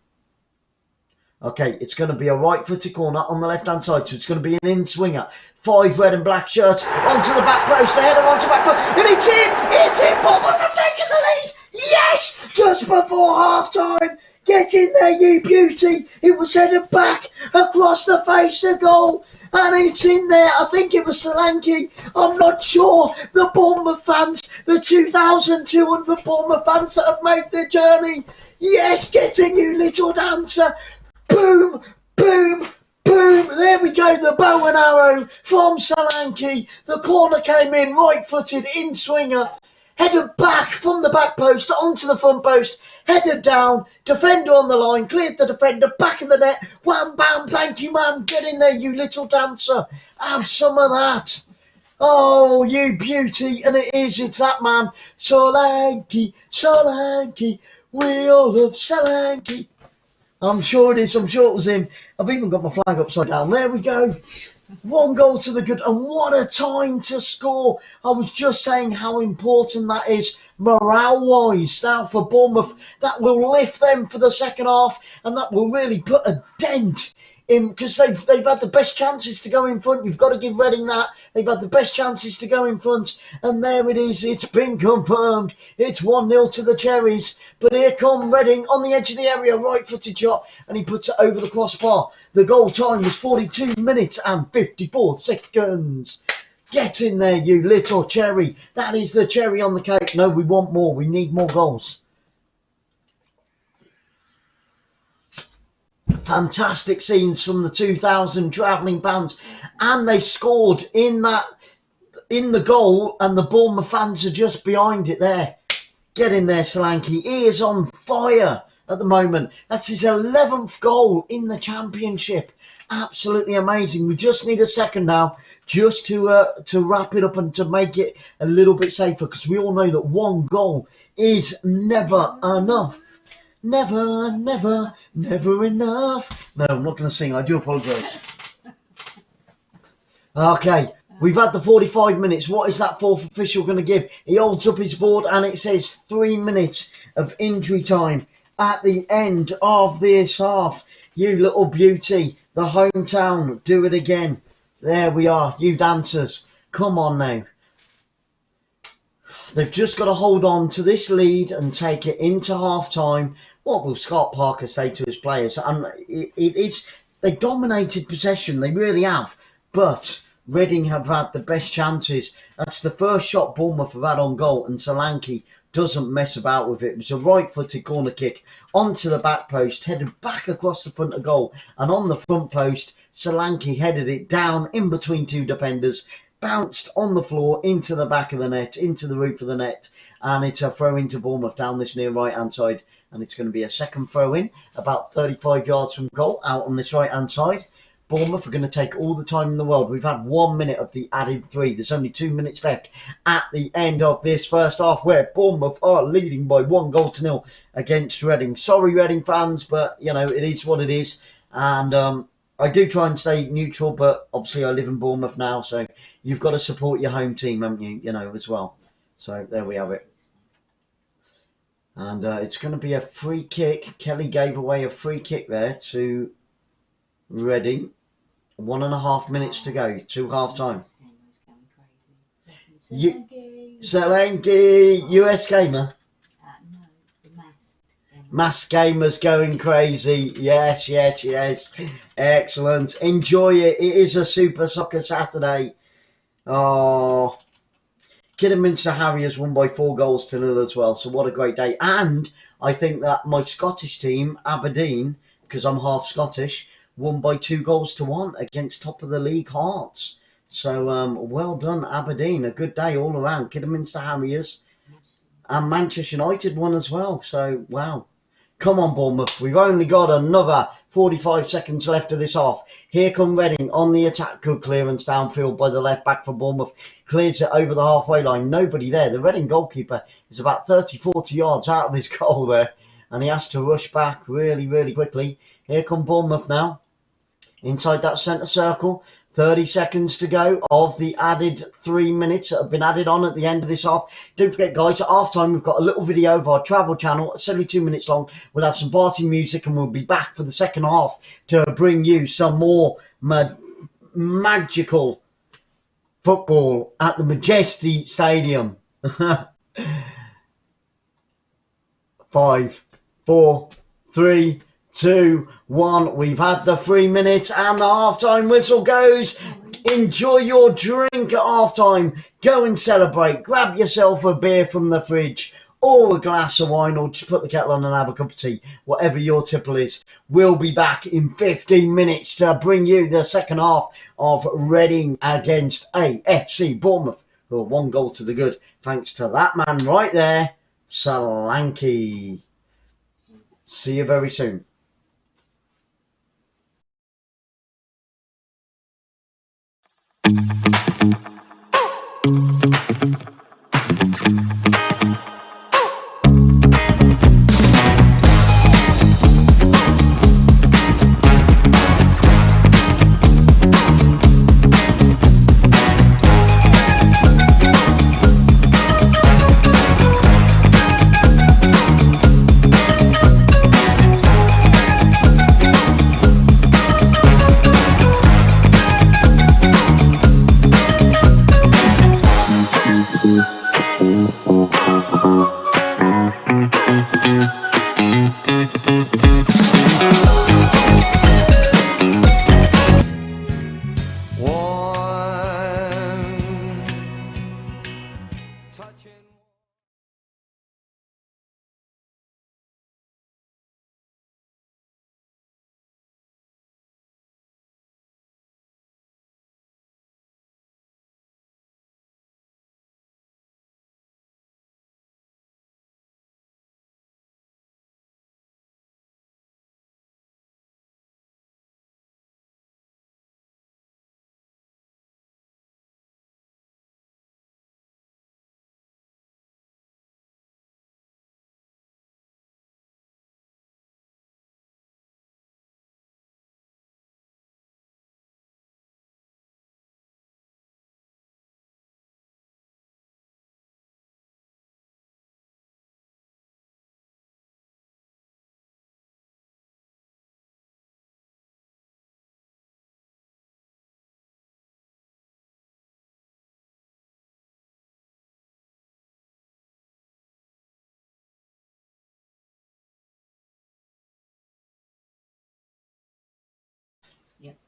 Okay, it's going to be a right-footed corner on the left-hand side, so it's going to be an in-swinger. 5 red and black shirts onto the back post, the header onto the back post, and it's in! It's in! Bournemouth have taken the lead! Yes! Just before half-time! Get in there, you beauty! It was headed back across the face of goal, and it's in there. I think it was 𝓳𝓸𝓷𝓷𝓷𝓰. I'm not sure. The Bournemouth fans, the 2,200 Bournemouth fans that have made the journey. Yes, get in, you little dancer! Boom, boom, boom. There we go, the bow and arrow from 𝓳𝓸𝓷𝓷𝓷𝓰. The corner came in, right-footed, in-swinger. Headed back from the back post onto the front post. Headed down, defender on the line, cleared the defender, back of the net. Wham, bam, thank you, man. Get in there, you little dancer. Have some of that. Oh, you beauty. And it's that man. 𝓳𝓸𝓷𝓷𝓷𝓰, 𝓳𝓸𝓷𝓷𝓷𝓰. We all love 𝓳𝓸𝓷𝓷𝓷𝓰. I'm sure it is. I'm sure it was him. I've even got my flag upside down. There we go. 1 goal to the good. And what a time to score. I was just saying how important that is morale-wise now for Bournemouth. That will lift them for the second half. And that will really put a dent in, because they've had the best chances to go in front. You've got to give Reading that. They've had the best chances to go in front. And there it is. It's been confirmed. It's 1-0 to the Cherries. But here come Reading on the edge of the area. Right-footed shot. And he puts it over the crossbar. The goal time was 42 minutes and 54 seconds. Get in there, you little cherry. That is the cherry on the cake. No, we want more. We need more goals. Fantastic scenes from the 2,000 travelling fans, and they scored in the goal, and the Bournemouth fans are just behind it there. Get in there, 𝓳𝓸𝓷𝓷𝓷𝓰. He is on fire at the moment. That's his 11th goal in the Championship. Absolutely amazing. We just need a second now, just to wrap it up and to make it a little bit safer, because we all know that 1 goal is never enough. Never, never, never enough. No, I'm not going to sing. I do apologise. Okay, we've had the 45 minutes. What is that 4th official going to give? He holds up his board and it says 3 minutes of injury time at the end of this half. You little beauty. The hometown. Do it again. There we are. You dancers. Come on now. They've just got to hold on to this lead and take it into half-time. What will Scott Parker say to his players? And they dominated possession, they really have. But Reading have had the best chances. That's the first shot Bournemouth have had on goal, and 𝓳𝓸𝓷𝓷𝓷𝓰 doesn't mess about with it. It was a right-footed corner kick onto the back post, headed back across the front of goal. And on the front post, 𝓳𝓸𝓷𝓷𝓷𝓰 headed it down in between 2 defenders. Bounced on the floor into the back of the net, into the roof of the net, and it's a throw into Bournemouth down this near right-hand side, and it's going to be a second throw-in, about 35 yards from goal, out on this right-hand side. Bournemouth are going to take all the time in the world. We've had 1 minute of the added 3. There's only 2 minutes left at the end of this first half, where Bournemouth are leading by 1-0 against Reading. Sorry, Reading fans, but, you know, it is what it is, and I do try and stay neutral, but obviously I live in Bournemouth now, so you've got to support your home team, haven't you? You know, as well. So there we have it. And it's going to be a free kick. Kelly gave away a free kick there to Reading. 1.5 minutes to go to half-time. 𝓳𝓸𝓷𝓷𝓷𝓰, US gamer. Mass Gamers going crazy. Yes, yes, yes. Excellent. Enjoy it. It is a Super Soccer Saturday. Oh. Kidderminster Harriers won by 4-0 as well. So what a great day. And I think that my Scottish team, Aberdeen, because I'm half Scottish, won by 2-1 against top of the league Hearts. So well done, Aberdeen. A good day all around. Kidderminster Harriers. And Manchester United won as well. So, wow. Come on, Bournemouth. We've only got another 45 seconds left of this half. Here come Reading on the attack. Good clearance downfield by the left back for Bournemouth. Clears it over the halfway line. Nobody there. The Reading goalkeeper is about 30, 40 yards out of his goal there. And he has to rush back really, really quickly. Here come Bournemouth now. Inside that centre circle. 30 seconds to go of the added 3 minutes that have been added on at the end of this half. Don't forget, guys, at half time, we've got a little video of our travel channel. It's only 2 minutes long. We'll have some party music and we'll be back for the second half to bring you some more magical football at the Majesty Stadium. 5, 4, 3, 2, 1. We've had the 3 minutes and the halftime whistle goes. Enjoy your drink at halftime. Go and celebrate. Grab yourself a beer from the fridge or a glass of wine, or just put the kettle on and have a cup of tea. Whatever your tipple is. We'll be back in 15 minutes to bring you the second half of Reading against AFC Bournemouth, who are 1 goal to the good. Thanks to that man right there, 𝓳𝓸𝓲𝓷𝓲𝓷𝓰. See you very soon.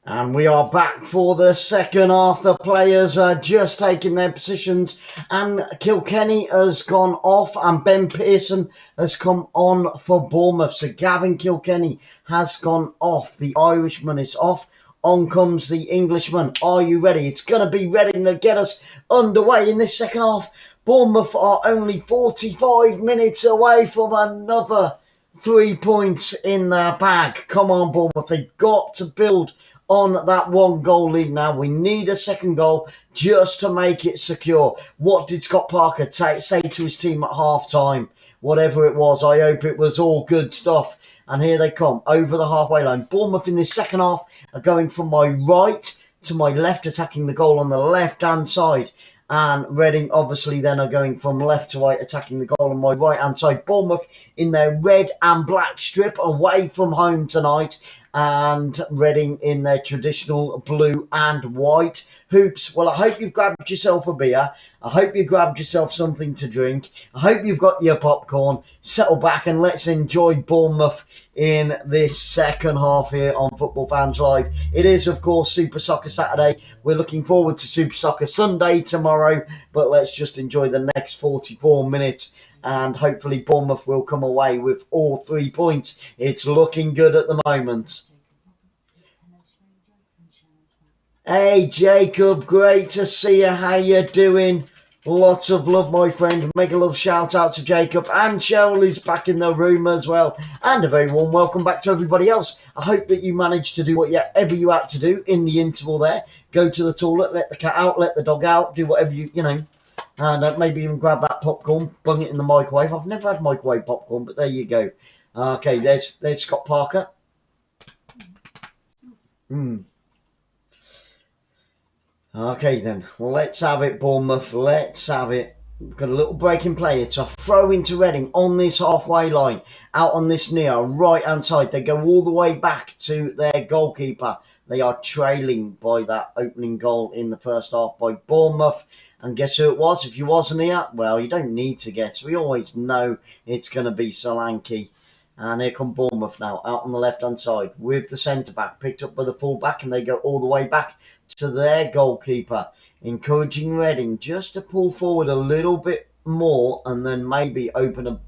And we are back for the second half. The players are just taking their positions, and Kilkenny has gone off and Ben Pearson has come on for Bournemouth. So Gavin Kilkenny has gone off. The Irishman is off. On comes the Englishman. Are you ready? It's going to be Reading to get us underway in this second half. Bournemouth are only 45 minutes away from another 3 points in their bag. Come on, Bournemouth. They've got to build on that 1 goal lead now. We need a second goal just to make it secure. What did Scott Parker say to his team at half time? Whatever it was, I hope it was all good stuff. And here they come over the halfway line. Bournemouth in this second half are going from my right to my left, attacking the goal on the left-hand side. And Reading obviously then are going from left to right, attacking the goal on my right-hand side. Bournemouth in their red and black strip away from home tonight. And Reading in their traditional blue and white hoops. Well, I hope you've grabbed yourself a beer. I hope you grabbed yourself something to drink. I hope you've got your popcorn. Settle back and let's enjoy Bournemouth in this second half here on Football Fans Live. It is, of course, Super Soccer Saturday. We're looking forward to Super Soccer Sunday tomorrow. But let's just enjoy the next 44 minutes. And hopefully Bournemouth will come away with all 3 points. It's looking good at the moment. Hey Jacob, great to see you. How you doing? Lots of love, my friend. Mega love shout out to Jacob, and Cheryl is back in the room as well. And a very warm welcome back to everybody else. I hope that you managed to do whatever you had to do in the interval there. Go to the toilet, let the cat out, let the dog out, do whatever you know. And maybe even grab that popcorn, bung it in the microwave. I've never had microwave popcorn, but there you go. Okay, there's Scott Parker. Okay then, let's have it, Bournemouth. Let's have it. We've got a little break in play. It's a throw into Reading on this halfway line, out on this near right hand side. They go all the way back to their goalkeeper. They are trailing by that opening goal in the first half by Bournemouth. And guess who it was? If you wasn't here, well, you don't need to guess. We always know it's going to be 𝓳𝓸𝓷𝓲𝓷𝓰. And here come Bournemouth now, out on the left-hand side with the centre-back, picked up by the full-back, and they go all the way back to their goalkeeper, encouraging Reading just to pull forward a little bit more and then maybe open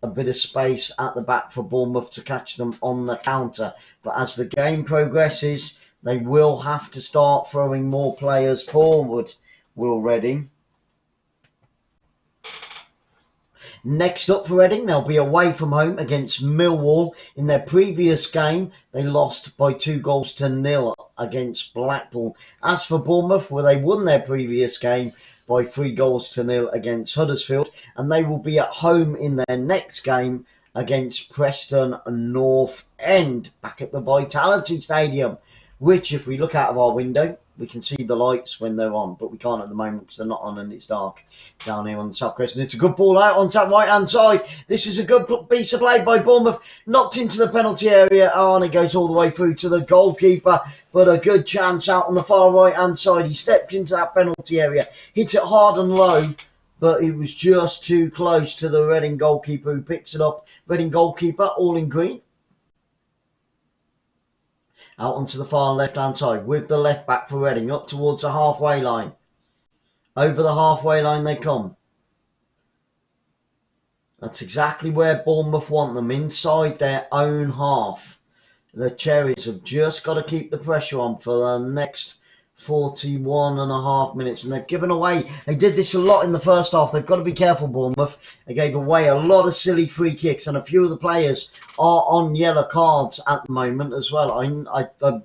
a bit of space at the back for Bournemouth to catch them on the counter. But as the game progresses, they will have to start throwing more players forward, will Reading. Next up for Reading, they'll be away from home against Millwall. In their previous game, they lost by 2-0 against Blackpool. As for Bournemouth, well, they won their previous game by 3-0 against Huddersfield, and they will be at home in their next game against Preston North End, back at the Vitality Stadium, which, if we look out of our window, we can see the lights when they're on, but we can't at the moment because they're not on and it's dark down here on the south coast. And it's a good ball out on that right-hand side. This is a good piece of play by Bournemouth. Knocked into the penalty area. Oh, and it goes all the way through to the goalkeeper. But a good chance out on the far right-hand side. He stepped into that penalty area. Hit it hard and low, but it was just too close to the Reading goalkeeper who picks it up. Reading goalkeeper, all in green. Out onto the far left-hand side with the left back for Reading, up towards the halfway line. Over the halfway line they come. That's exactly where Bournemouth want them, inside their own half. The Cherries have just got to keep the pressure on for the next 41.5 minutes, and they've given away. They did this a lot in the first half. They've got to be careful, Bournemouth. They gave away a lot of silly free kicks, and a few of the players are on yellow cards at the moment as well. I'm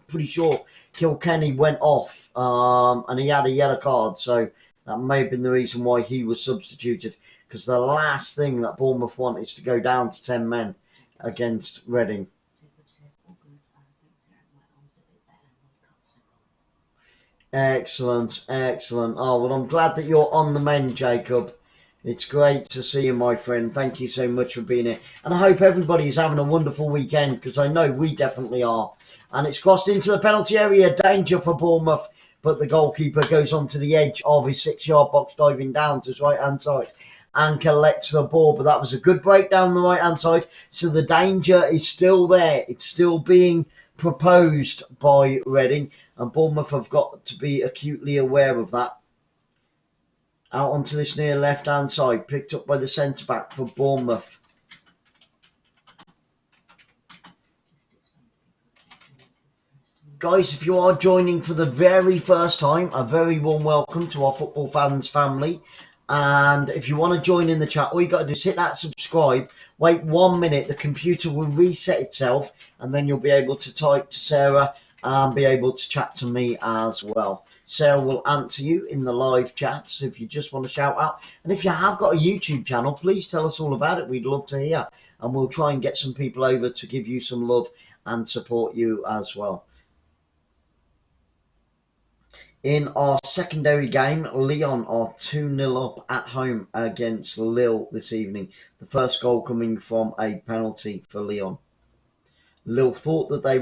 pretty sure Kilkenny went off, and he had a yellow card, so that may have been the reason why he was substituted, because the last thing that Bournemouth want is to go down to 10 men against Reading. Excellent, excellent. Oh, well, I'm glad that you're on the mend, Jacob. It's great to see you, my friend. Thank you so much for being here. And I hope everybody's having a wonderful weekend, because I know we definitely are. And it's crossed into the penalty area. Danger for Bournemouth. But the goalkeeper goes onto the edge of his 6-yard box, diving down to his right-hand side and collects the ball. But that was a good break down the right-hand side. So the danger is still there. It's still being proposed by Reading, and Bournemouth have got to be acutely aware of that. Out onto this near left-hand side, picked up by the centre-back for Bournemouth. Guys, if you are joining for the very first time, a very warm welcome to our football fans family. And if you want to join in the chat, all you got to do is hit that subscribe, wait 1 minute, the computer will reset itself, and then you'll be able to type to Sarah and be able to chat to me as well. Sarah will answer you in the live chats if you just want to shout out. And if you have got a YouTube channel, please tell us all about it. We'd love to hear. And we'll try and get some people over to give you some love and support you as well. In our secondary game, Lyon are 2-0 up at home against Lille this evening. The first goal coming from a penalty for Lyon. Lille thought that they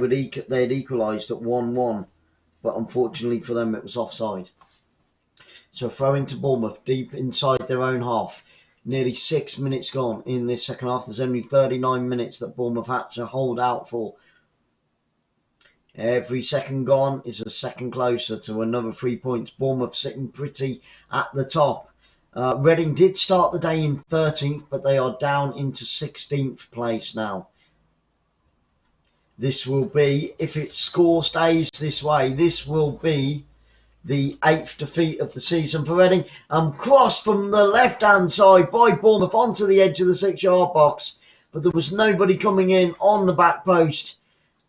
had equalised at 1-1, but unfortunately for them it was offside. So throw into Bournemouth deep inside their own half. Nearly 6 minutes gone in this second half. There's only 39 minutes that Bournemouth had to hold out for. Every second gone is a second closer to another 3 points. Bournemouth sitting pretty at the top. Reading did start the day in 13th, but they are down into 16th place now. This will be, if its score stays this way, this will be the 8th defeat of the season for Reading. Crossed from the left-hand side by Bournemouth onto the edge of the 6-yard box. But there was nobody coming in on the back post.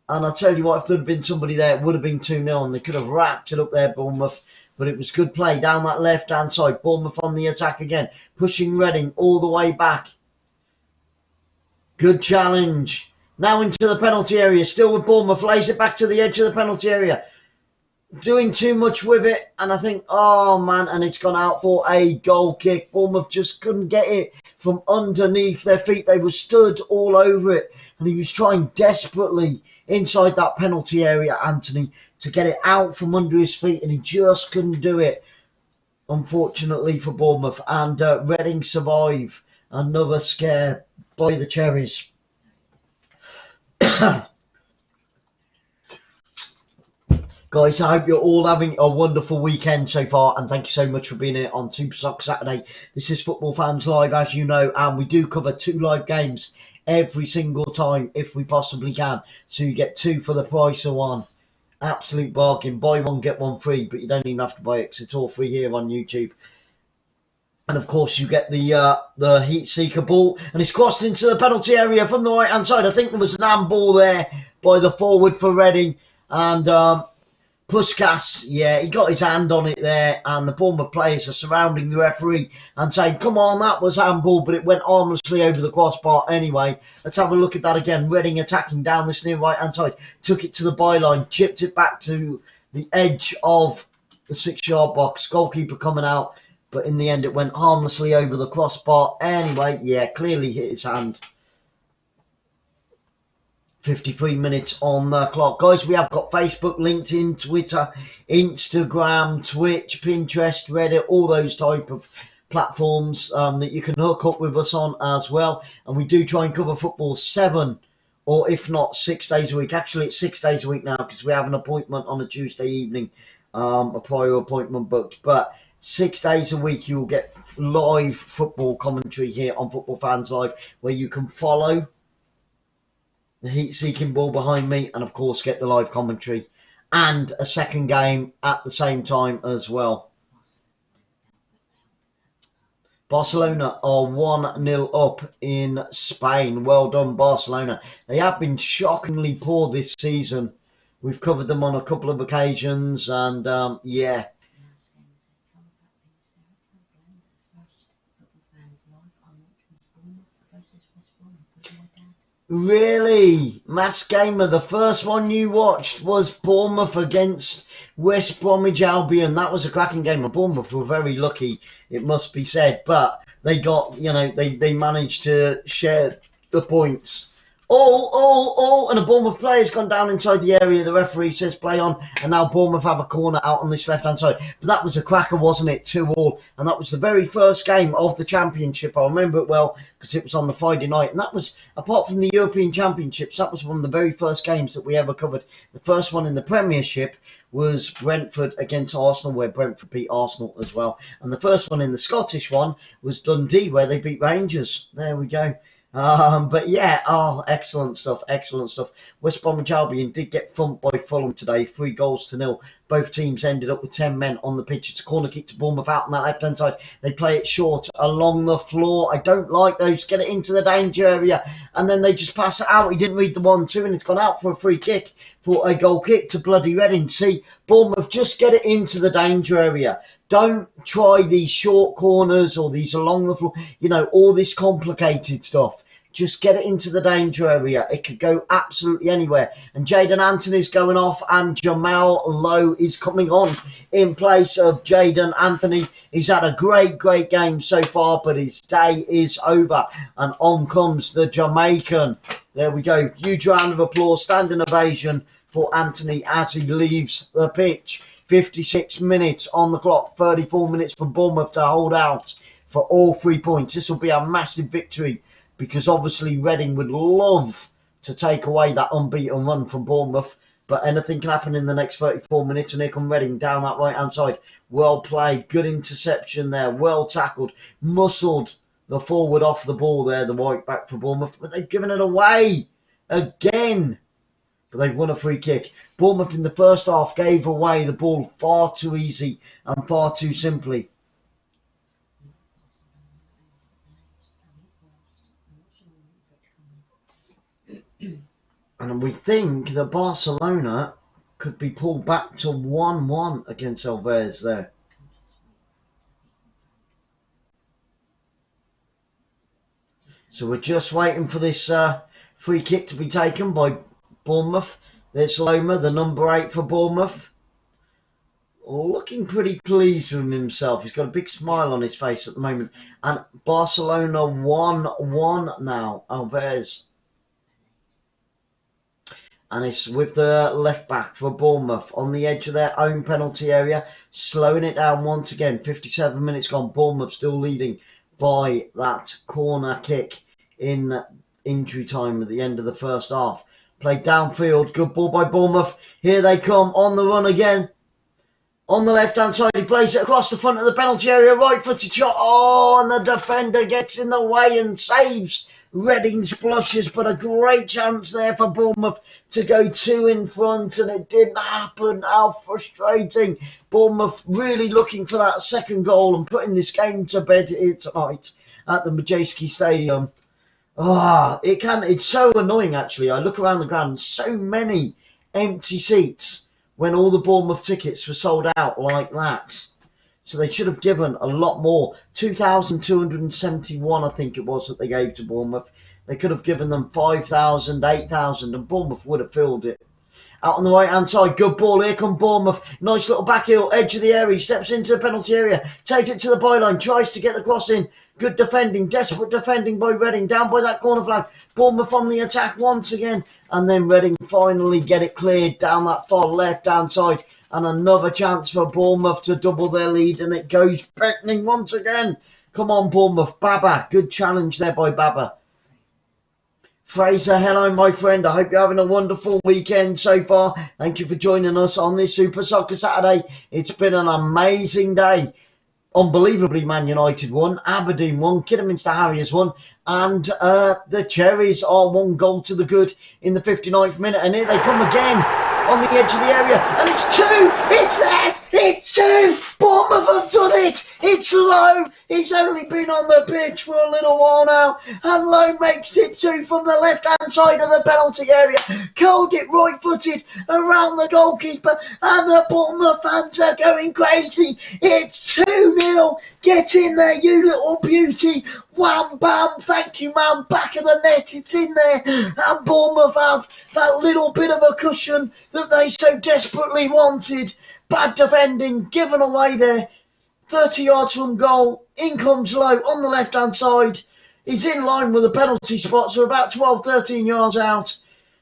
And I tell you what, if there had been somebody there, it would have been 2-0. And they could have wrapped it up there, Bournemouth. But it was good play down that left-hand side. Bournemouth on the attack again. Pushing Reading all the way back. Good challenge. Now into the penalty area. Still with Bournemouth. Lays it back to the edge of the penalty area. Doing too much with it, and I think, oh man, and it's gone out for a goal kick. Bournemouth just couldn't get it from underneath their feet. They were stood all over it, and he was trying desperately inside that penalty area, Anthony, to get it out from under his feet, and he just couldn't do it, unfortunately for Bournemouth. And Reading survive another scare by the Cherries. Guys, I hope you're all having a wonderful weekend so far, and thank you so much for being here on Super Soccer Saturday. This is Football Fans Live, as you know, and we do cover 2 live games every single time if we possibly can. So you get 2 for the price of 1. Absolute bargain. Buy 1, get 1 free, but you don't even have to buy it because it's all free here on YouTube. And of course, you get the 𝓳𝓸𝓷𝓲𝓷𝓰 ball, and it's crossed into the penalty area from the right hand side. I think there was an handball there by the forward for Reading, and Puskas, yeah, he got his hand on it there, and the Bournemouth players are surrounding the referee and saying, come on, that was handball, but it went harmlessly over the crossbar anyway. Let's have a look at that again. Reading attacking down this near right-hand side, took it to the byline, chipped it back to the edge of the 6-yard box. Goalkeeper coming out, but in the end it went harmlessly over the crossbar anyway. Yeah, clearly hit his hand. 53 minutes on the clock. Guys, we have got Facebook, LinkedIn, Twitter, Instagram, Twitch, Pinterest, Reddit, all those type of platforms that you can hook up with us on as well. And we do try and cover football 7 or if not 6 days a week. Actually, it's 6 days a week now because we have an appointment on a Tuesday evening, a prior appointment booked. But 6 days a week you will get live football commentary here on Football Fans Live, where you can follow the heat-seeking ball behind me, and of course get the live commentary and a second game at the same time as well. Barcelona are 1-0 up in Spain. Well done, Barcelona. They have been shockingly poor this season. We've covered them on a couple of occasions, and yeah. Really? Mass Gamer, the first one you watched was Bournemouth against West Bromwich Albion. That was a cracking game. And Bournemouth were very lucky, it must be said. But they got, you know, they managed to share the points. And a Bournemouth player's gone down inside the area. The referee says play on, and now Bournemouth have a corner out on this left-hand side. But that was a cracker, wasn't it? 2-2, and that was the very first game of the Championship. I remember it well because it was on the Friday night, and that was, apart from the European Championships, that was one of the very first games that we ever covered. The first one in the Premiership was Brentford against Arsenal, where Brentford beat Arsenal as well. And the first one in the Scottish one was Dundee, where they beat Rangers. There we go. But yeah, excellent stuff, excellent stuff. West Bromwich Albion did get thumped by Fulham today, 3-0. Both teams ended up with 10 men on the pitch. It's a corner kick to Bournemouth out on that left-hand side. They play it short along the floor. I don't like those. Get it into the danger area, and then they just pass it out. He didn't read the 1-2, and it's gone out for a free kick, for a goal kick to bloody Reading. See, Bournemouth, just get it into the danger area. Don't try these short corners or these along the floor, you know, all this complicated stuff. Just get it into the danger area. It could go absolutely anywhere. And Jaden Anthony's going off, and Jamal Lowe is coming on in place of Jaden Anthony. He's had a great game so far, but his day is over. And on comes the Jamaican. There we go. Huge round of applause, standing ovation for Anthony as he leaves the pitch. 56 minutes on the clock, 34 minutes for Bournemouth to hold out for all 3 points. This will be a massive victory, because obviously Reading would love to take away that unbeaten run from Bournemouth. But anything can happen in the next 34 minutes. And here come Reading down that right-hand side. Well played. Good interception there. Well tackled. Muscled the forward off the ball there, the right back for Bournemouth. But they've given it away again. but they've won a free kick. Bournemouth in the first half gave away the ball far too easy and far too simply. And we think that Barcelona could be pulled back to 1-1 against 𝓳𝓸𝓲𝓷𝓲𝓷𝓰 there. So we're just waiting for this free kick to be taken by Bournemouth. There's Loma, the number 8 for Bournemouth. Looking pretty pleased with himself. He's got a big smile on his face at the moment. And Barcelona 1-1 now, 𝓳𝓸𝓲𝓷𝓲𝓷𝓰. And it's with the left back for Bournemouth on the edge of their own penalty area, slowing it down once again. 57 minutes gone. Bournemouth still leading by that corner kick in injury time at the end of the first half. Played downfield. Good ball by Bournemouth. Here they come on the run again. On the left-hand side, he plays it across the front of the penalty area. Right-footed shot. Oh, and the defender gets in the way and saves Reading's blushes, but a great chance there for Bournemouth to go 2 in front, and it didn't happen. How frustrating. Bournemouth really looking for that second goal and putting this game to bed here tonight at the Majeski Stadium. It's so annoying, actually. I look around the ground, so many empty seats when all the Bournemouth tickets were sold out like that. So they should have given a lot more. 2,271, I think it was, that they gave to Bournemouth. They could have given them 5,000, 8,000, and Bournemouth would have filled it. Out on the right-hand side, good ball. Here come Bournemouth. Nice little back heel, edge of the area. He steps into the penalty area, takes it to the byline, tries to get the cross in. Good defending, desperate defending by Reading, down by that corner flag. Bournemouth on the attack once again. And then Reading finally get it cleared down that far left-hand side. And another chance for Bournemouth to double their lead. And it goes beckoning once again. Come on, Bournemouth. Baba. Good challenge there by Baba. Fraser, hello, my friend. I hope you're having a wonderful weekend so far. Thank you for joining us on this Super Soccer Saturday. It's been an amazing day. Unbelievably, Man United won. Aberdeen won. Kidderminster Harriers won. And the Cherries are 1 goal to the good in the 59th minute. And here they come again on the edge of the area. And it's 2. It's there. It's 2. Bournemouth have done it. It's Lowe. He's only been on the pitch for a little while now. And Lowe makes it 2 from the left-hand side of the penalty area. Curled it right-footed around the goalkeeper. And the Bournemouth fans are going crazy. It's 2-0. Get in there, you little beauty. Wham, bam. Thank you, man. Back of the net. It's in there. And Bournemouth have that little bit of a cushion that they so desperately wanted. Bad defending given away there. 30 yards from goal. In comes Lowe on the left-hand side. He's in line with the penalty spot, so about 12, 13 yards out.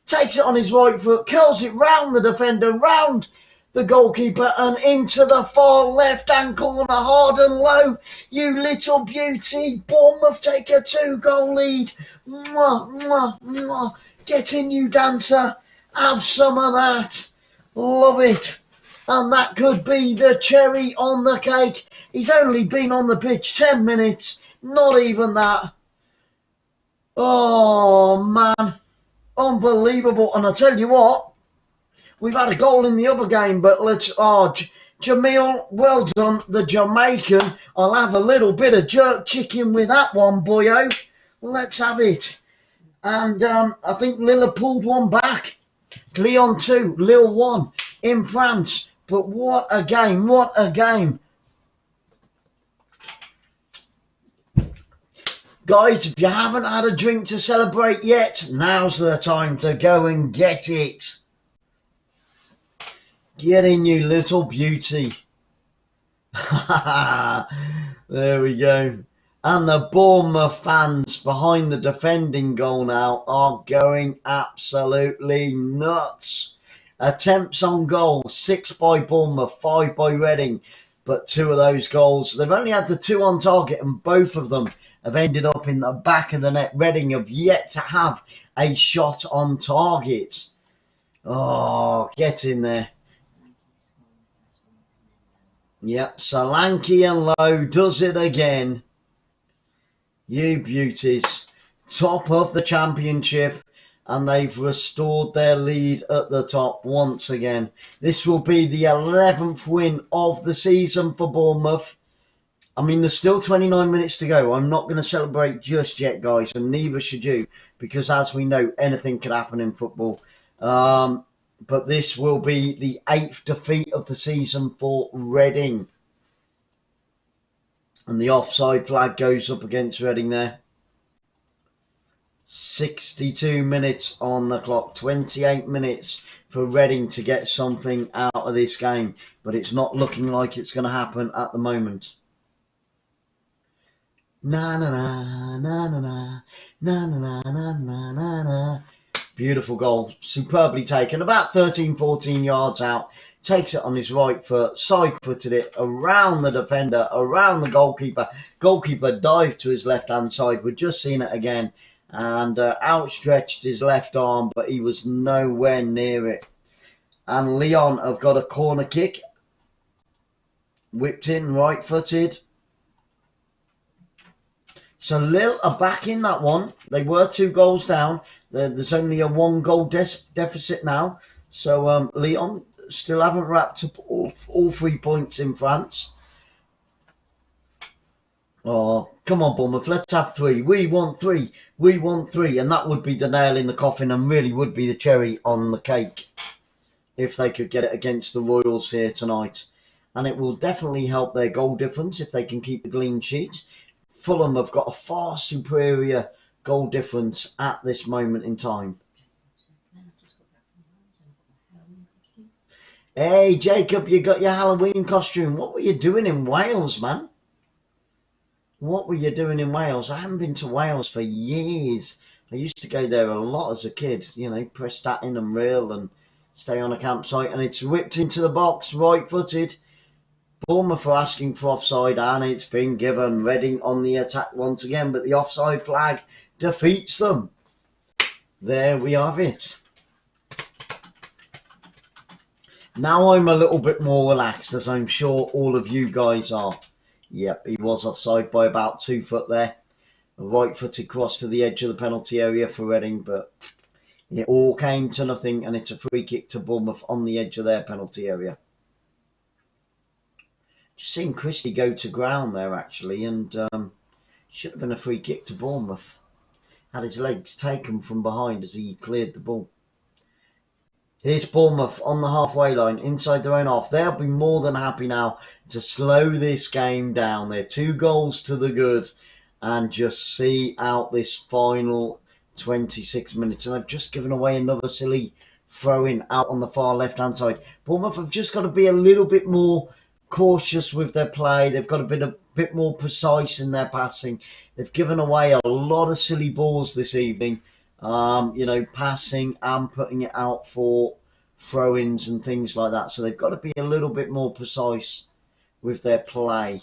Takes it on his right foot, curls it round the defender, round the goalkeeper, and into the far left-hand corner. Hard and Low, you little beauty. Bournemouth take a 2-goal lead. Mwah, mwah, mwah. Get in, you dancer. Have some of that. Love it. And that could be the cherry on the cake. He's only been on the pitch 10 minutes. Not even that. Oh, man. Unbelievable. And I tell you what, we've had a goal in the other game, but Jamil, well done. The Jamaican. I'll have a little bit of jerk chicken with that one, boyo. Let's have it. And I think Lille pulled one back. Lyon 2, Lille 1 in France. But what a game, what a game. Guys, if you haven't had a drink to celebrate yet, now's the time to go and get it. Get in, you little beauty. There we go. And the Bournemouth fans behind the defending goal now are going absolutely nuts. Attempts on goal, 6 by Bournemouth, 5 by Reading. But 2 of those goals, they've only had the 2 on target, and both of them have ended up in the back of the net. Reading have yet to have a shot on target. Oh, get in there. Yep, Solanke and Lowe does it again. You beauties. Top of the championship. and they've restored their lead at the top once again. This will be the 11th win of the season for Bournemouth. I mean, there's still 29 minutes to go. I'm not going to celebrate just yet, guys, and neither should you, because as we know, anything could happen in football. But this will be the 8th defeat of the season for Reading. And the offside flag goes up against Reading there. 62 minutes on the clock, 28 minutes for Reading to get something out of this game, but it's not looking like it's going to happen at the moment. Na na na na na na na na na na na na. Beautiful goal, superbly taken, about 13-14 yards out. Takes it on his right foot, side-footed it around the defender, around the goalkeeper. Goalkeeper dived to his left-hand side. We've just seen it again. And outstretched his left arm, but he was nowhere near it. And Lyon have got a corner kick. Whipped in, right-footed. So Lille are back in that one. They were 2 goals down. There's only a 1-goal deficit now. So Lyon still haven't wrapped up all 3 points in France. Oh, come on, Bournemouth, let's have 3. We want 3. We want 3. And that would be the nail in the coffin and really would be the cherry on the cake if they could get it against the Royals here tonight. And it will definitely help their goal difference if they can keep the clean sheet. Fulham have got a far superior goal difference at this moment in time. Hey, Jacob, you got your Halloween costume. What were you doing in Wales, man? What were you doing in Wales? I haven't been to Wales for years. I used to go there a lot as a kid. You know, press that in and reel and stay on a campsite. And it's whipped into the box, right-footed. Bournemouth are asking for offside and it's been given. Reading on the attack once again, but the offside flag defeats them. There we have it. Now I'm a little bit more relaxed, as I'm sure all of you guys are. Yep, he was offside by about 2 foot there. A right-footed cross to the edge of the penalty area for Reading, but it all came to nothing, and it's a free kick to Bournemouth on the edge of their penalty area. Just seen Christie go to ground there, actually, and should have been a free kick to Bournemouth. Had his legs taken from behind as he cleared the ball. Here's Bournemouth on the halfway line, inside their own half. They'll be more than happy now to slow this game down. They're 2 goals to the good and just see out this final 26 minutes. And they've just given away another silly throw-in out on the far left-hand side. Bournemouth have just got to be a little bit more cautious with their play. They've got to be a bit more precise in their passing. They've given away a lot of silly balls this evening. You know, passing and putting it out for throw-ins and things like that. So they've got to be a little bit more precise with their play.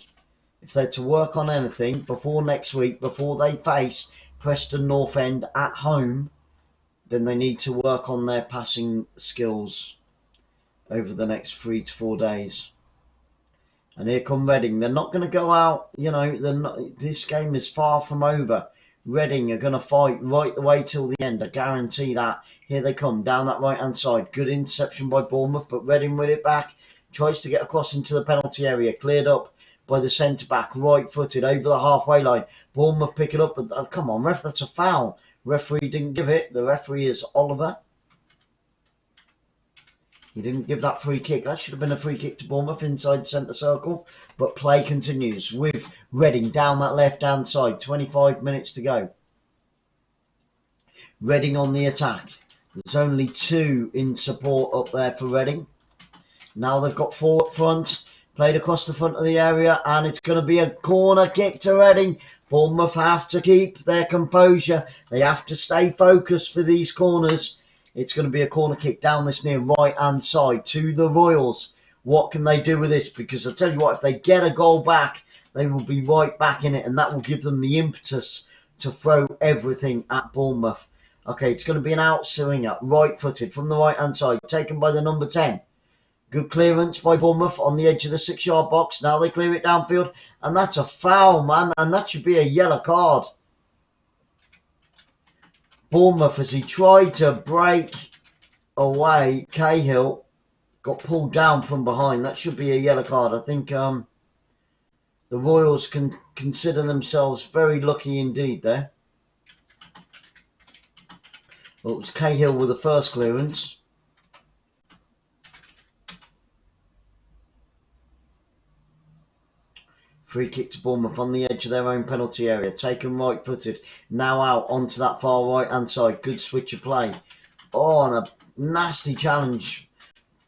If they're to work on anything before next week, before they face Preston North End at home, then they need to work on their passing skills over the next 3 to 4 days. And here come Reading. They're not going to go out, you know, this game is far from over. Reading are going to fight right the way till the end. I guarantee that. Here they come down that right-hand side. Good interception by Bournemouth, but Reading with it back. Tries to get across into the penalty area. Cleared up by the centre-back. Right-footed over the halfway line. Bournemouth pick it up. And, oh, come on, ref, that's a foul. Referee didn't give it. The referee is Oliver. He didn't give that free kick. That should have been a free kick to Bournemouth inside the centre circle. But play continues with Reading down that left-hand side. 25 minutes to go. Reading on the attack. There's only 2 in support up there for Reading. Now they've got 4 up front. Played across the front of the area. And it's going to be a corner kick to Reading. Bournemouth have to keep their composure. They have to stay focused for these corners. It's going to be a corner kick down this near right-hand side to the Royals. What can they do with this? Because I'll tell you what, if they get a goal back, they will be right back in it. And that will give them the impetus to throw everything at Bournemouth. Okay, it's going to be an out-swinger, right-footed from the right-hand side, taken by the number 10. Good clearance by Bournemouth on the edge of the 6-yard box. Now they clear it downfield. And that's a foul, man. And that should be a yellow card. Bournemouth, as he tried to break away, Cahill got pulled down from behind. That should be a yellow card. I think the Royals can consider themselves very lucky indeed there. Well, it was Cahill with the first clearance. Free kick to Bournemouth on the edge of their own penalty area. Taken right footed. Now out onto that far right hand side. Good switch of play. Oh, and a nasty challenge.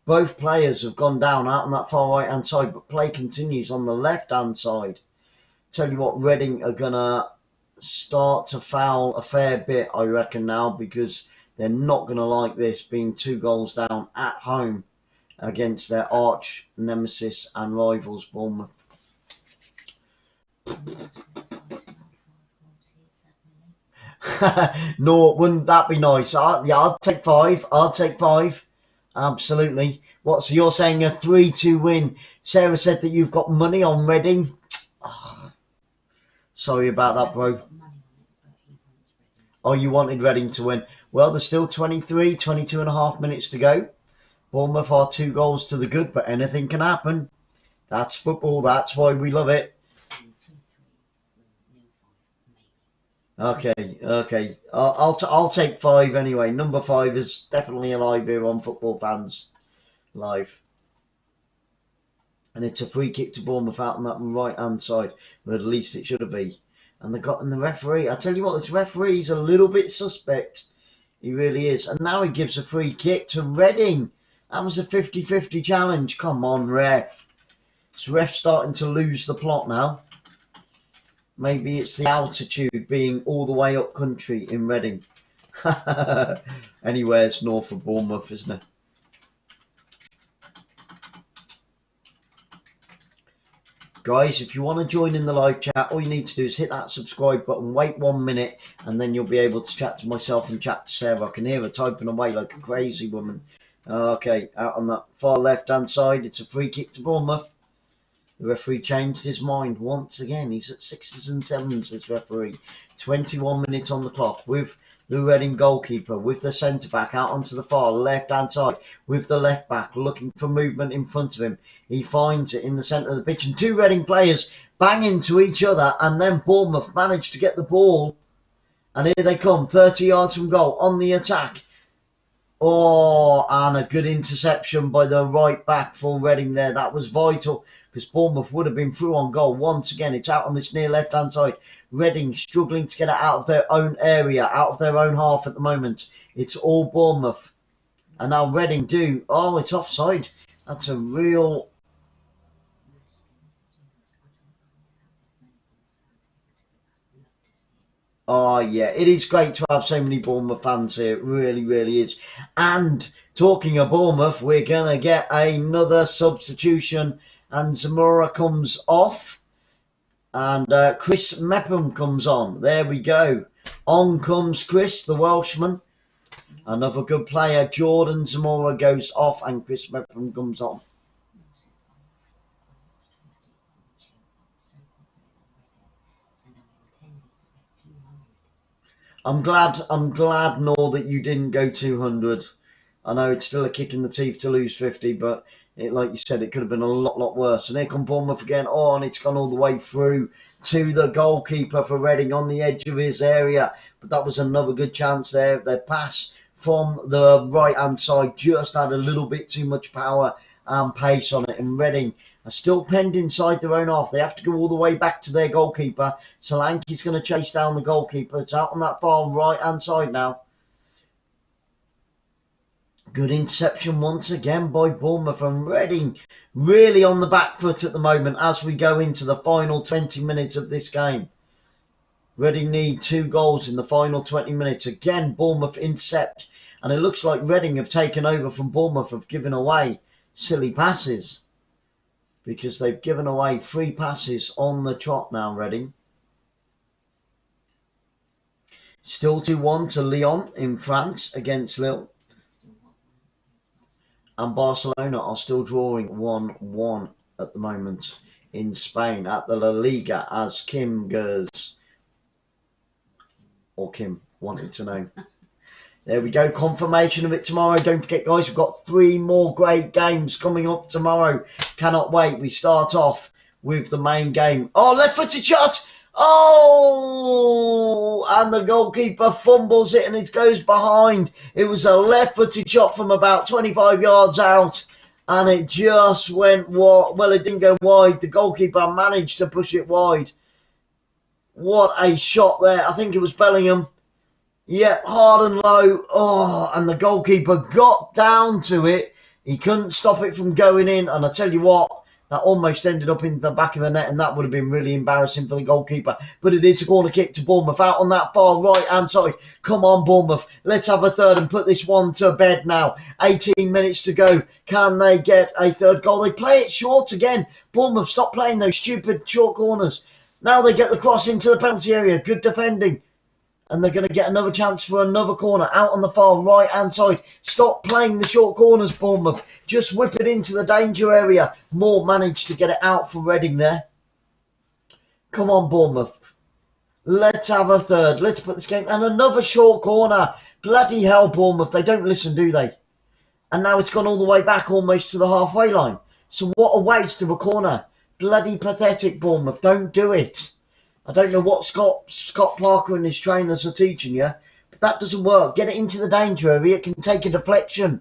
Both players have gone down out on that far right hand side, but play continues on the left hand side. Tell you what, Reading are going to start to foul a fair bit, I reckon, now, because they're not going to like this being 2 goals down at home against their arch nemesis and rivals, Bournemouth. No, wouldn't that be nice? Yeah, I'll take 5. I'll take 5. Absolutely. What, so you're saying a 3-2 win? Sarah said that you've got money on Reading. Oh, sorry about that, bro. Oh, you wanted Reading to win. Well, there's still 22 and a half minutes to go. Bournemouth are 2 goals to the good, but anything can happen. That's football. That's why we love it. Okay. I'll take 5 anyway. Number 5 is definitely alive here on Football Fans Live. And it's a free kick to Bournemouth out on that right hand side, but at least it should have been. And the referee, I tell you what, this referee's a little bit suspect. He really is. And now he gives a free kick to Reading. That was a 50-50 challenge. Come on, ref. This ref's starting to lose the plot now. Maybe it's the altitude being all the way up country in Reading. Anywhere it's north of Bournemouth, isn't it? Guys, if you want to join in the live chat, all you need to do is hit that subscribe button, wait 1 minute, and then you'll be able to chat to myself and chat to Sarah. I can hear her typing away like a crazy woman. Okay, out on that far left-hand side, it's a free kick to Bournemouth. The referee changed his mind once again. He's at 6s and 7s, this referee. 21 minutes on the clock with the Reading goalkeeper, with the centre-back out onto the far left-hand side, with the left-back looking for movement in front of him. He finds it in the centre of the pitch, and 2 Reading players bang into each other, and then Bournemouth managed to get the ball. And here they come, 30 yards from goal, on the attack. Oh, and a good interception by the right back for Reading there. That was vital, because Bournemouth would have been through on goal. Once again, it's out on this near left-hand side. Reading struggling to get it out of their own area, out of their own half at the moment. It's all Bournemouth. And now Reading do. Oh, it's offside. That's a real... Oh, yeah, it is great to have so many Bournemouth fans here. It really, really is. And talking of Bournemouth, we're going to get another substitution. And Zamora comes off. And Chris Mepham comes on. There we go. On comes Chris, the Welshman. Another good player. Jordan Zamora goes off and Chris Mepham comes on. I'm glad, Nor, that you didn't go 200. I know it's still a kick in the teeth to lose 50, but like you said, it could have been a lot worse. And here come Bournemouth again. Oh, and it's gone all the way through to the goalkeeper for Reading on the edge of his area. But that was another good chance there. Their pass from the right-hand side just had a little bit too much power and pace on it. And Reading are still penned inside their own half. They have to go all the way back to their goalkeeper. Solanke's going to chase down the goalkeeper. It's out on that far right-hand side now. Good interception once again by Bournemouth, and Reading really on the back foot at the moment as we go into the final 20 minutes of this game. Reading need 2 goals in the final 20 minutes. Again, Bournemouth intercept, and it looks like Reading have taken over from Bournemouth, have given away silly passes, because they've given away 3 passes on the trot now, Reading. Still 2-1 to Lyon in France against Lille. And Barcelona are still drawing 1-1 at the moment in Spain at the La Liga, as Kim Gers, or Kim wanted to know. There we go, confirmation of it tomorrow. Don't forget, guys, we've got 3 more great games coming up tomorrow. Cannot wait. We start off with the main game. Oh, left-footed shot! Oh! And the goalkeeper fumbles it and it goes behind. It was a left-footed shot from about 25 yards out. And it just went wide. Well, it didn't go wide. The goalkeeper managed to push it wide. What a shot there. I think it was Bellingham. Yep, hard and low. Oh, and the goalkeeper got down to it. He couldn't stop it from going in. And I tell you what, that almost ended up in the back of the net. And that would have been really embarrassing for the goalkeeper. But it is a corner kick to Bournemouth out on that far right-hand side. Come on, Bournemouth. Let's have a third and put this one to bed now. 18 minutes to go. Can they get a third goal? They play it short again. Bournemouth, stop playing those stupid short corners. Now they get the cross into the penalty area. Good defending. And they're going to get another chance for another corner out on the far right-hand side. Stop playing the short corners, Bournemouth. Just whip it into the danger area. Moore managed to get it out for Reading there. Come on, Bournemouth. Let's have a third. Let's put this game... And another short corner. Bloody hell, Bournemouth. They don't listen, do they? And now it's gone all the way back almost to the halfway line. So what a waste of a corner. Bloody pathetic, Bournemouth. Don't do it. I don't know what Scott Parker and his trainers are teaching you, but that doesn't work. Get it into the danger area. It can take a deflection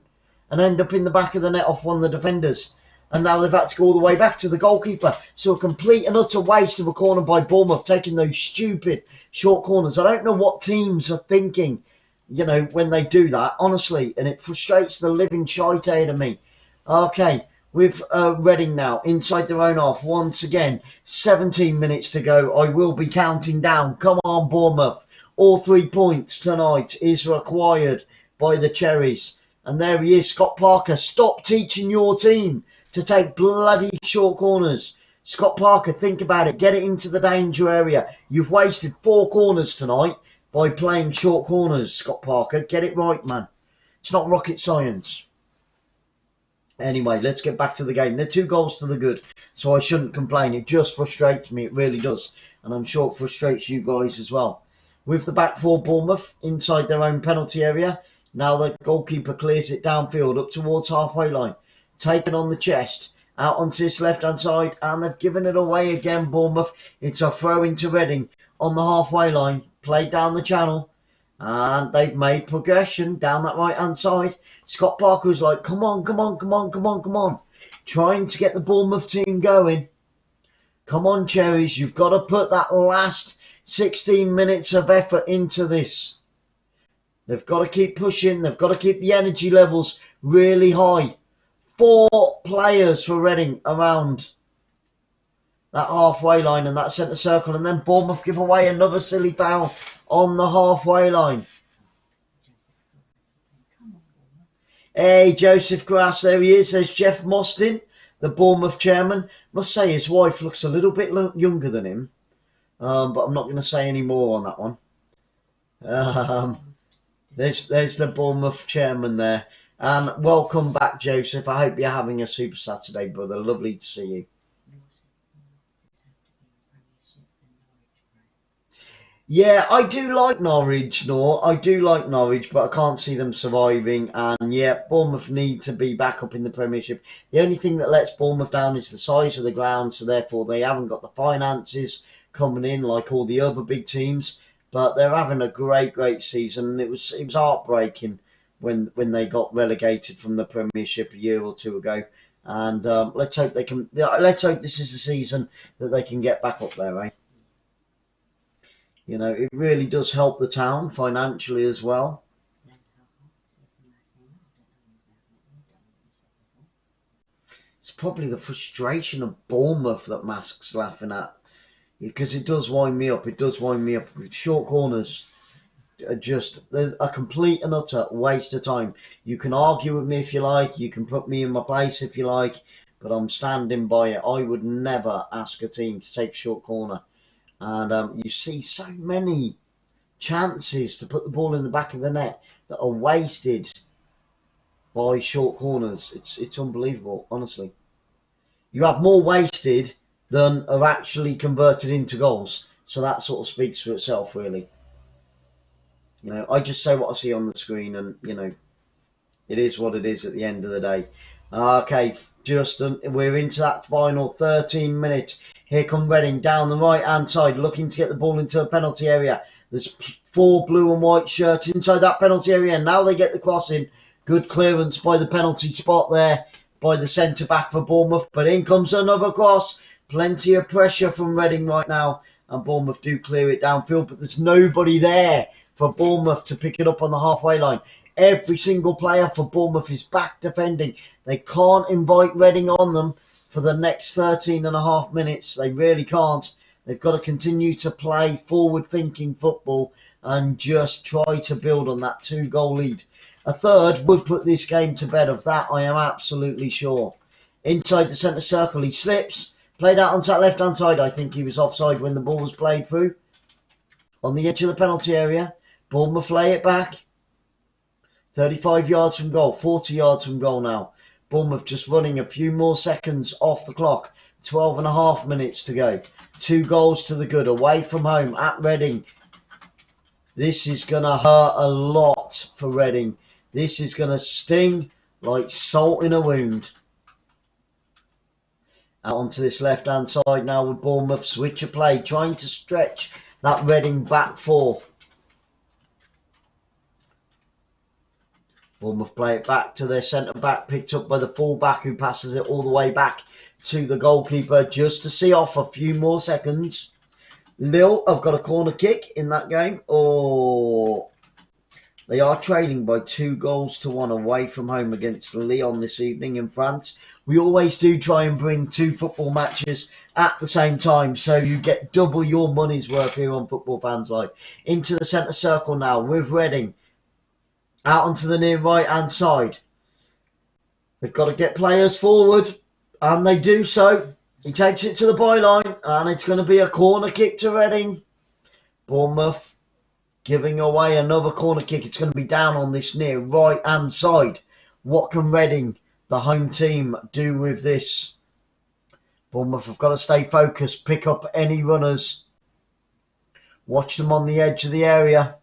and end up in the back of the net off one of the defenders. And now they've had to go all the way back to the goalkeeper. So a complete and utter waste of a corner by Bournemouth, taking those stupid short corners. I don't know what teams are thinking, you know, when they do that, honestly. And it frustrates the living shite out of me. Okay. With Reading now inside their own half once again. 17 minutes to go. I will be counting down. Come on, Bournemouth. All 3 points tonight is required by the Cherries. And there he is, Scott Parker. Stop teaching your team to take bloody short corners. Scott Parker, think about it. Get it into the danger area. You've wasted 4 corners tonight by playing short corners, Scott Parker. Get it right, man. It's not rocket science. Anyway, let's get back to the game. They're 2 goals to the good, so I shouldn't complain. It just frustrates me. It really does. And I'm sure it frustrates you guys as well. With the back 4, Bournemouth inside their own penalty area. Now the goalkeeper clears it downfield up towards halfway line. Taken on the chest. Out onto his left-hand side. And they've given it away again, Bournemouth. It's a throw into Reading on the halfway line. Played down the channel. And they've made progression down that right-hand side. Scott Parker was like, come on, come on, come on, come on, come on. Trying to get the Bournemouth team going. Come on, Cherries. You've got to put that last 16 minutes of effort into this. They've got to keep pushing. They've got to keep the energy levels really high. 4 players for Reading around that halfway line and that centre circle. And then Bournemouth give away another silly foul on the halfway line. Hey, Joseph Grass, there he is. There's Jeff Mostyn, the Bournemouth chairman. Must say his wife looks a little bit younger than him. But I'm not going to say any more on that one. There's the Bournemouth chairman there. And welcome back, Joseph. I hope you're having a super Saturday, brother. Lovely to see you. Yeah, I do like Norwich, I do like Norwich, but I can't see them surviving. And yeah, Bournemouth need to be back up in the Premiership. The only thing that lets Bournemouth down is the size of the ground, so therefore they haven't got the finances coming in like all the other big teams. But they're having a great season. It was heartbreaking when they got relegated from the Premiership a year or 2 ago. And let's hope they can. Let's hope this is the season that they can get back up there, eh? You know, it really does help the town financially as well. It's probably the frustration of Bournemouth that Mask's laughing at. Because it does wind me up. It does wind me up. Short corners are just a complete and utter waste of time. You can argue with me if you like. You can put me in my place if you like. But I'm standing by it. I would never ask a team to take a short corner. And you see so many chances to put the ball in the back of the net that are wasted by short corners. It's unbelievable, honestly. You have more wasted than are actually converted into goals. So that sort of speaks for itself, really. You know, I just say what I see on the screen, and you know, it is what it is at the end of the day. Okay, Justin, we're into that final 13 minutes. Here come Reading down the right-hand side, looking to get the ball into a penalty area. There's 4 blue and white shirts inside that penalty area. Now they get the crossing. Good clearance by the penalty spot there, by the centre-back for Bournemouth. But in comes another cross. Plenty of pressure from Reading right now. And Bournemouth do clear it downfield, but there's nobody there for Bournemouth to pick it up on the halfway line. Every single player for Bournemouth is back defending. They can't invite Reading on them for the next 13 and a half minutes. They really can't. They've got to continue to play forward-thinking football and just try to build on that 2-goal lead. A third would put this game to bed. Of that, I am absolutely sure. Inside the centre circle, he slips. Played out onto that left-hand side. I think he was offside when the ball was played through. On the edge of the penalty area. Bournemouth lay it back. 35 yards from goal, 40 yards from goal now. Bournemouth just running a few more seconds off the clock. 12 and a half minutes to go. 2 goals to the good, away from home at Reading. This is going to hurt a lot for Reading. This is going to sting like salt in a wound. Out onto this left-hand side now with Bournemouth. Switch of play, trying to stretch that Reading back 4. Bournemouth play it back to their centre-back, picked up by the full-back who passes it all the way back to the goalkeeper just to see off a few more seconds. Lille have got a corner kick in that game. They are trailing by 2-1 away from home against Lyon this evening in France. We always do try and bring 2 football matches at the same time, so you get double your money's worth here on Football Fans Live. Into the centre circle now with Reading. Out onto the near right-hand side. They've got to get players forward, and they do so. He takes it to the byline, and it's going to be a corner kick to Reading. Bournemouth giving away another corner kick. It's going to be down on this near right-hand side. What can Reading, the home team, do with this? Bournemouth have got to stay focused, pick up any runners. Watch them on the edge of the area.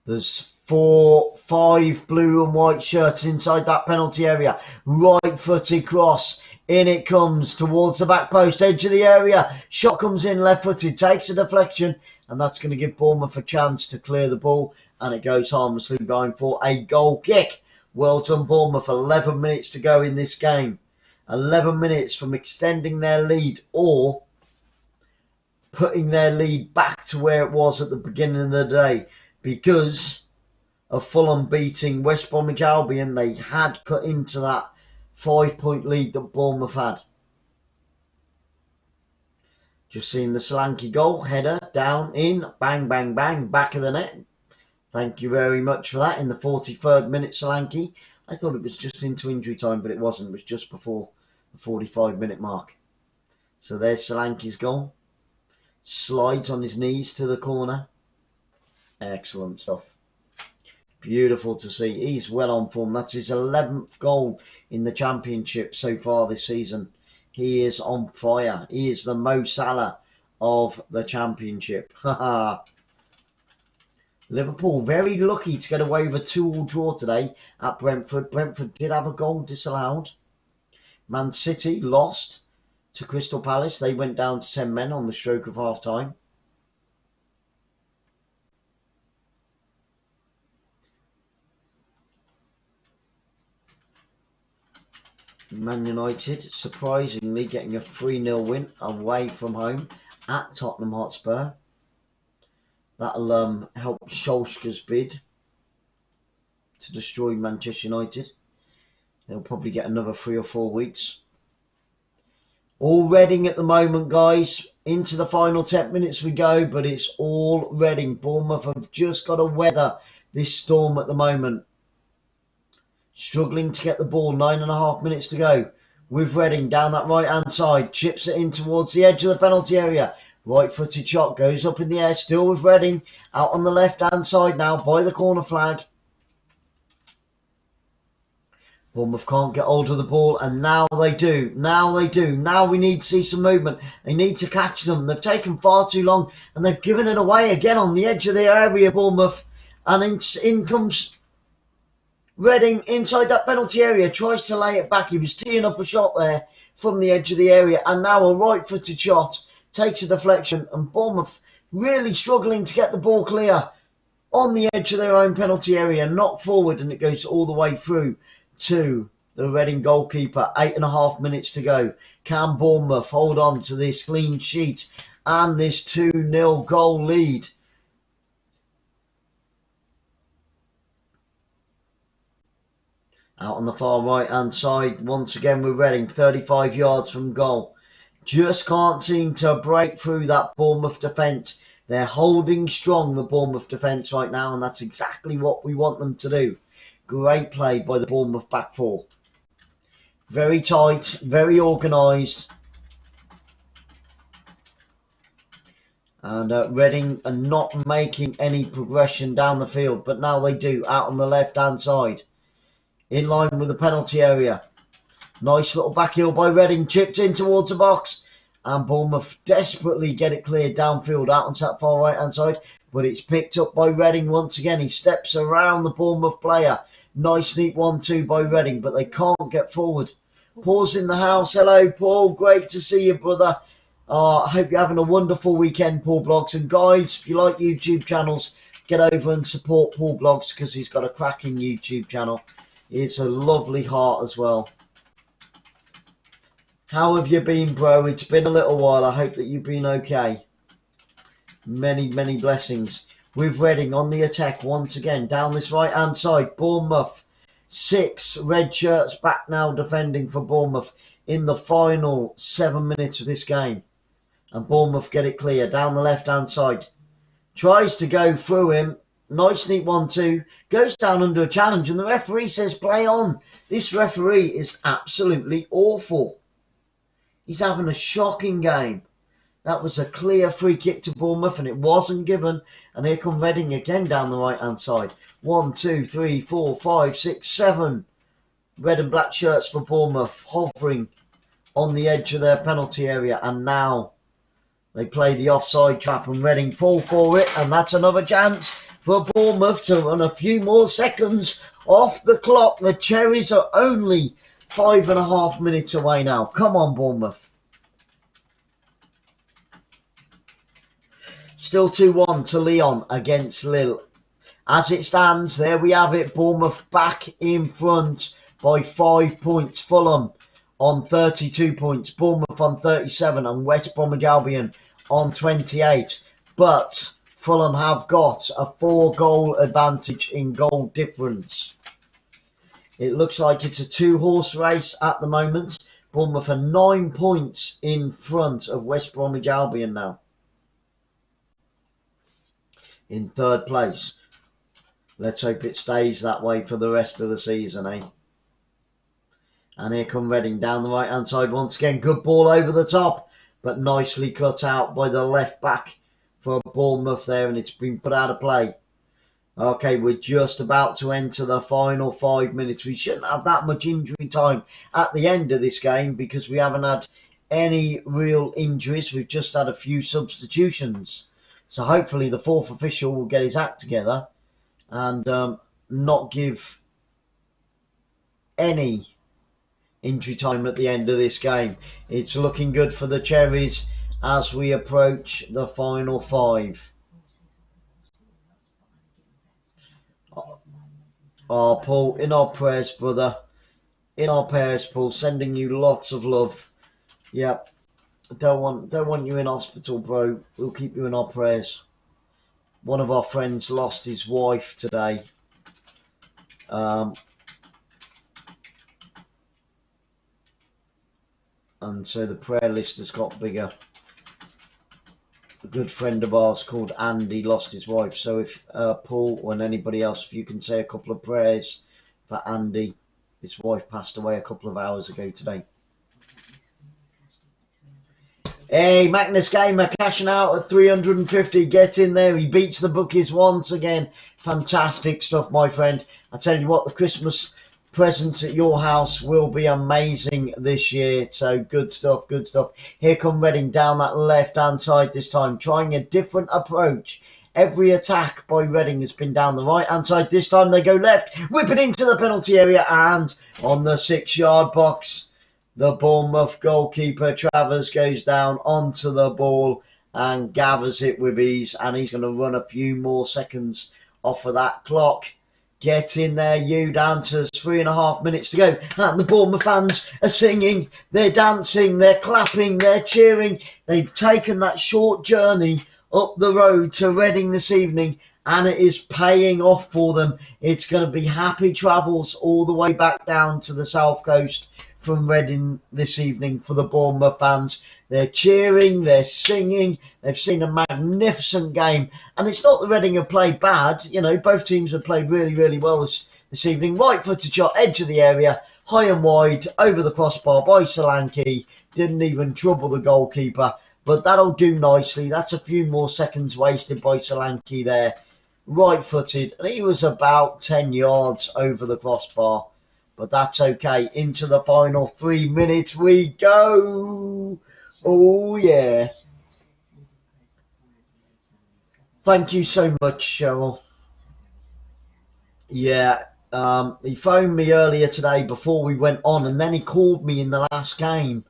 There's 5 blue and white shirts inside that penalty area. Right-footed cross. In it comes towards the back post, edge of the area. Shot comes in left-footed, takes a deflection. And that's going to give Bournemouth a chance to clear the ball. And it goes harmlessly, going for a goal kick. Well done, Bournemouth. 11 minutes to go in this game. 11 minutes from extending their lead or putting their lead back to where it was at the beginning of the day. Because of Fulham beating West Bromwich Albion, they had cut into that 5-point lead that Bournemouth had. Just seen the Solanke goal, header, down, in, bang, bang, bang, back of the net. Thank you very much for that. In the 43rd minute, Solanke. I thought it was just into injury time, but it wasn't. It was just before the 45-minute mark. So there's Solanke's goal. Slides on his knees to the corner. Excellent stuff. Beautiful to see. He's well on form. That's his 11th goal in the Championship so far this season. He is on fire. He is the Mo Salah of the Championship. Liverpool very lucky to get away with a 2-2 draw today at Brentford. Brentford did have a goal disallowed. Man City lost to Crystal Palace. They went down to 10 men on the stroke of half-time. Man United surprisingly getting a 3-0 win away from home at Tottenham Hotspur. That'll help Solskjaer's bid to destroy Manchester United. They'll probably get another 3 or 4 weeks. All Reading at the moment, guys. Into the final 10 minutes we go, but it's all Reading. Bournemouth have just got to weather this storm at the moment. Struggling to get the ball, 9.5 minutes to go. With Reading down that right-hand side. Chips it in towards the edge of the penalty area. Right-footed shot goes up in the air. Still with Reading. Out on the left-hand side now by the corner flag. Bournemouth can't get hold of the ball, and now they do. Now they do. Now we need to see some movement. They need to catch them. They've taken far too long, and they've given it away again on the edge of the area, Bournemouth. And in comes Reading inside that penalty area. Tries to lay it back. He was teeing up a shot there from the edge of the area, and now a right-footed shot. Takes a deflection, and Bournemouth really struggling to get the ball clear on the edge of their own penalty area. Knocked forward, and it goes all the way through to the Reading goalkeeper. 8.5 minutes to go. Can Bournemouth hold on to this clean sheet and this 2-0 goal lead? Out on the far right hand side, once again with Reading, 35 yards from goal. Just can't seem to break through that Bournemouth defence. They're holding strong, the Bournemouth defence right now, and that's exactly what we want them to do. Great play by the Bournemouth back four. Very tight, very organised. And Reading are not making any progression down the field, but now they do, out on the left-hand side. In line with the penalty area. Nice little back heel by Reading, chipped in towards the box. And Bournemouth desperately get it cleared downfield out on that far right-hand side. But it's picked up by Reading once again. He steps around the Bournemouth player. Nice neat 1-2 by Reading, but they can't get forward. Paul's in the house. Hello, Paul. Great to see you, brother. I hope you're having a wonderful weekend, Paul Blogs. And guys, if you like YouTube channels, get over and support Paul Blogs because he's got a cracking YouTube channel. It's a lovely heart as well. How have you been, bro? It's been a little while. I hope that you've been okay. Many, many blessings. With Reading on the attack once again. Down this right-hand side. Bournemouth. 6 red shirts back now defending for Bournemouth in the final 7 minutes of this game. And Bournemouth get it clear. Down the left-hand side. Tries to go through him. Nice neat 1-2. Goes down under a challenge and the referee says play on. This referee is absolutely awful. He's having a shocking game. That was a clear free kick to Bournemouth and it wasn't given. And here come Reading again down the right hand side. 1, 2, 3, 4, 5, 6, 7 red and black shirts for Bournemouth hovering on the edge of their penalty area. And now they play the offside trap and Reading fall for it. And that's another chance for Bournemouth to run a few more seconds off the clock. The Cherries are only 5.5 minutes away now. Come on, Bournemouth. Still 2-1 to Lyon against Lille. As it stands, there we have it. Bournemouth back in front by 5 points. Fulham on 32 points. Bournemouth on 37 and West Bromwich Albion on 28. But Fulham have got a 4-goal advantage in goal difference. It looks like it's a 2-horse race at the moment. Bournemouth are 9 points in front of West Bromwich Albion now. In third place. Let's hope it stays that way for the rest of the season, eh? And here come Reading down the right hand side once again. Good ball over the top, but nicely cut out by the left back for Bournemouth there, and it's been put out of play. Okay, we're just about to enter the final 5 minutes. We shouldn't have that much injury time at the end of this game because we haven't had any real injuries. We've just had a few substitutions. So hopefully the fourth official will get his act together and not give any injury time at the end of this game. It's looking good for the Cherries as we approach the final 5. Oh, Paul, in our prayers, brother. In our prayers, Paul. Sending you lots of love. Yep. Don't want you in hospital, bro. We'll keep you in our prayers. One of our friends lost his wife today. And so the prayer list has got bigger. A good friend of ours called Andy lost his wife. So if Paul and anybody else, if you can say a couple of prayers for Andy. His wife passed away a couple of hours ago today. Hey, Magnus Gamer cashing out at 350. Get in there. He beats the bookies once again. Fantastic stuff, my friend. I tell you what, the Christmas presents at your house will be amazing this year. So good stuff, good stuff. Here come Reading down that left-hand side this time, trying a different approach. Every attack by Reading has been down the right-hand side. This time they go left, whip it into the penalty area, and on the 6-yard box, the Bournemouth goalkeeper, Travers, goes down onto the ball and gathers it with ease, and he's going to run a few more seconds off of that clock. Get in there, you dancers. 3.5 minutes to go. And the Bournemouth fans are singing, they're dancing, they're clapping, they're cheering. They've taken that short journey up the road to Reading this evening, and it is paying off for them. It's going to be happy travels all the way back down to the south coast from Reading this evening for the Bournemouth fans. They're cheering, they're singing, they've seen a magnificent game. And it's not that Reading have played bad. You know, both teams have played really, really well this evening. Right-footed shot, edge of the area, high and wide, over the crossbar by 𝓳𝓸𝓷𝓲𝓷𝓰. Didn't even trouble the goalkeeper. But that'll do nicely. That's a few more seconds wasted by 𝓳𝓸𝓷𝓲𝓷𝓰 there. Right-footed. And he was about 10 yards over the crossbar. But that's okay. Into the final 3 minutes we go. Oh, yeah. Thank you so much, Cheryl. Yeah, he phoned me earlier today before we went on, and then he called me in the last game,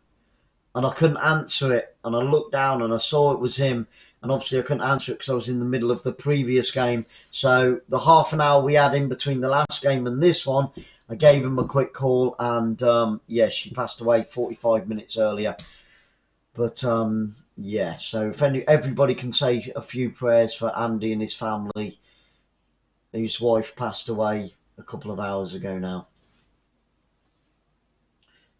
and I couldn't answer it. And I looked down and I saw it was him, and obviously I couldn't answer it because I was in the middle of the previous game. So the half an hour we had in between the last game and this one, I gave him a quick call, and yeah, she passed away 45 minutes earlier. But yeah, so if everybody can say a few prayers for Andy and his family, whose wife passed away a couple of hours ago now.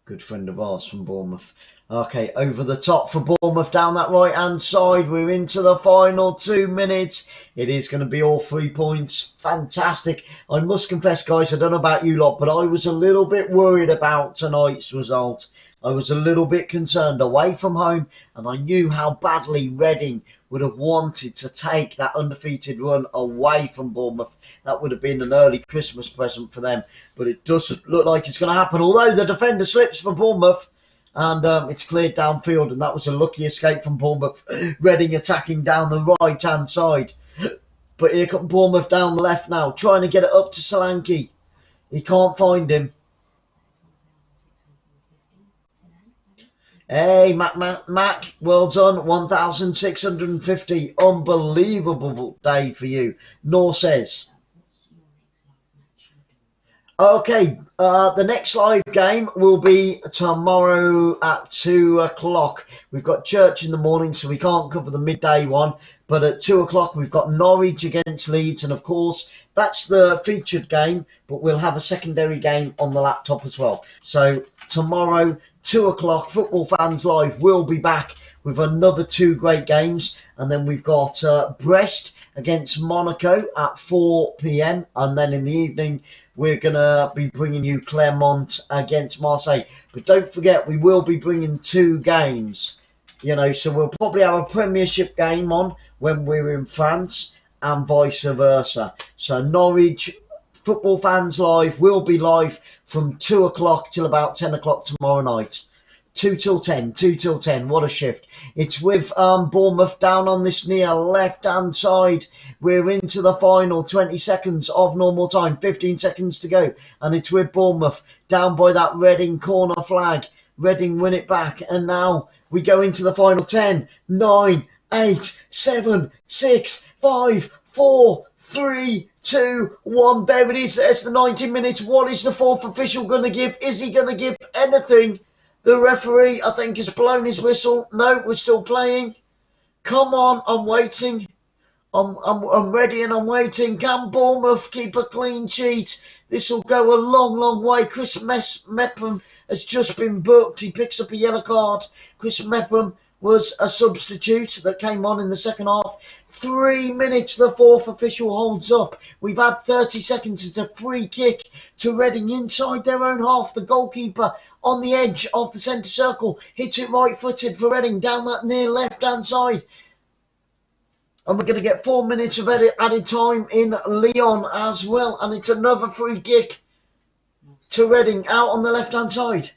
Good friend of ours from Bournemouth. Okay, over the top for Bournemouth down that right-hand side. We're into the final 2 minutes. It is going to be all 3 points. Fantastic. I must confess, guys, I don't know about you lot, but I was a little bit worried about tonight's result. I was a little bit concerned away from home, and I knew how badly Reading would have wanted to take that undefeated run away from Bournemouth. That would have been an early Christmas present for them, but it doesn't look like it's going to happen, although the defender slips for Bournemouth, and it's cleared downfield, and that was a lucky escape from Bournemouth. Reading attacking down the right-hand side. But here comes Bournemouth down the left now, trying to get it up to 𝓳𝓸𝓷𝓲𝓷𝓰. He can't find him. Hey, Mac, well done. 1,650. Unbelievable day for you. Nor says. Okay, the next live game will be tomorrow at 2 o'clock. We've got church in the morning, so we can't cover the midday one. But at 2 o'clock, we've got Norwich against Leeds. And, of course, that's the featured game. But we'll have a secondary game on the laptop as well. So tomorrow, 2 o'clock, Football Fans Live will be back with another 2 great games. And then we've got Brest against Monaco at 4 p.m. And then in the evening, we're going to be bringing you Clermont against Marseille. But don't forget, we will be bringing 2 games. You know, so we'll probably have a Premiership game on when we're in France and vice versa. So Norwich Football Fans Live will be live from 2 o'clock till about 10 o'clock tomorrow night. 2 till 10. What a shift. It's with Bournemouth down on this near left-hand side. We're into the final 20 seconds of normal time. 15 seconds to go. And it's with Bournemouth down by that Reading corner flag. Reading win it back. And now we go into the final 10, 9, 8, 7, 6, 5, 4, 3, 2, 1. There it is. There's the 90 minutes. What is the fourth official going to give? Is he going to give anything? The referee, I think, has blown his whistle. No, we're still playing. Come on, I'm waiting. I'm ready and I'm waiting. Can Bournemouth keep a clean sheet? This will go a long, long way. Chris Mepham has just been booked. He picks up a yellow card. Chris Mepham was a substitute that came on in the second half. 3 minutes the fourth official holds up. We've had 30 seconds. It's a free kick to Reading inside their own half. The goalkeeper on the edge of the centre circle hits it right-footed for Reading down that near left-hand side. And we're going to get 4 minutes of added time in Lyon as well. And it's another free kick to Reading out on the left-hand side.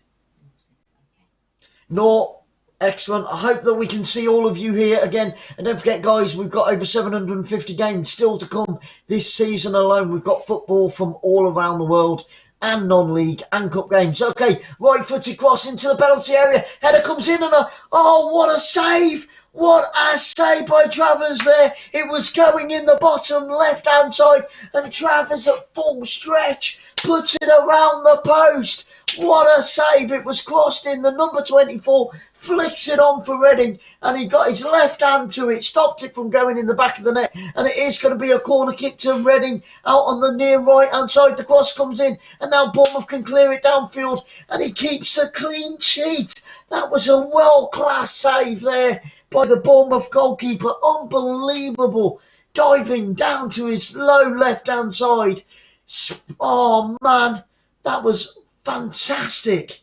No, excellent. I hope that we can see all of you here again. And don't forget, guys, we've got over 750 games still to come this season alone. We've got football from all around the world and non-league and cup games. Okay, right-footed cross into the penalty area. Header comes in and oh, what a save! What a save by Travers there. It was going in the bottom left-hand side and Travers at full stretch puts it around the post. What a save. It was crossed in. The number 24 flicks it on for Reading and he got his left hand to it, stopped it from going in the back of the net, and it is going to be a corner kick to Reading out on the near right-hand side. The cross comes in and now Bournemouth can clear it downfield and he keeps a clean sheet. That was a world-class save there by the Bournemouth goalkeeper. Unbelievable. Diving down to his low left-hand side. Oh, man. That was fantastic.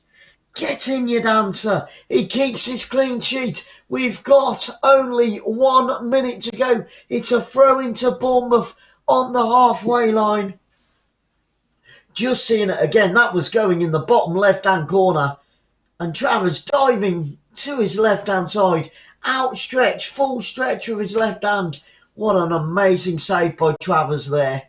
Get in, you dancer. He keeps his clean sheet. We've got only 1 minute to go. It's a throw into Bournemouth on the halfway line. Just seeing it again. That was going in the bottom left-hand corner. And Travers diving to his left-hand side. Outstretched, full stretch with his left hand. What an amazing save by Travers there.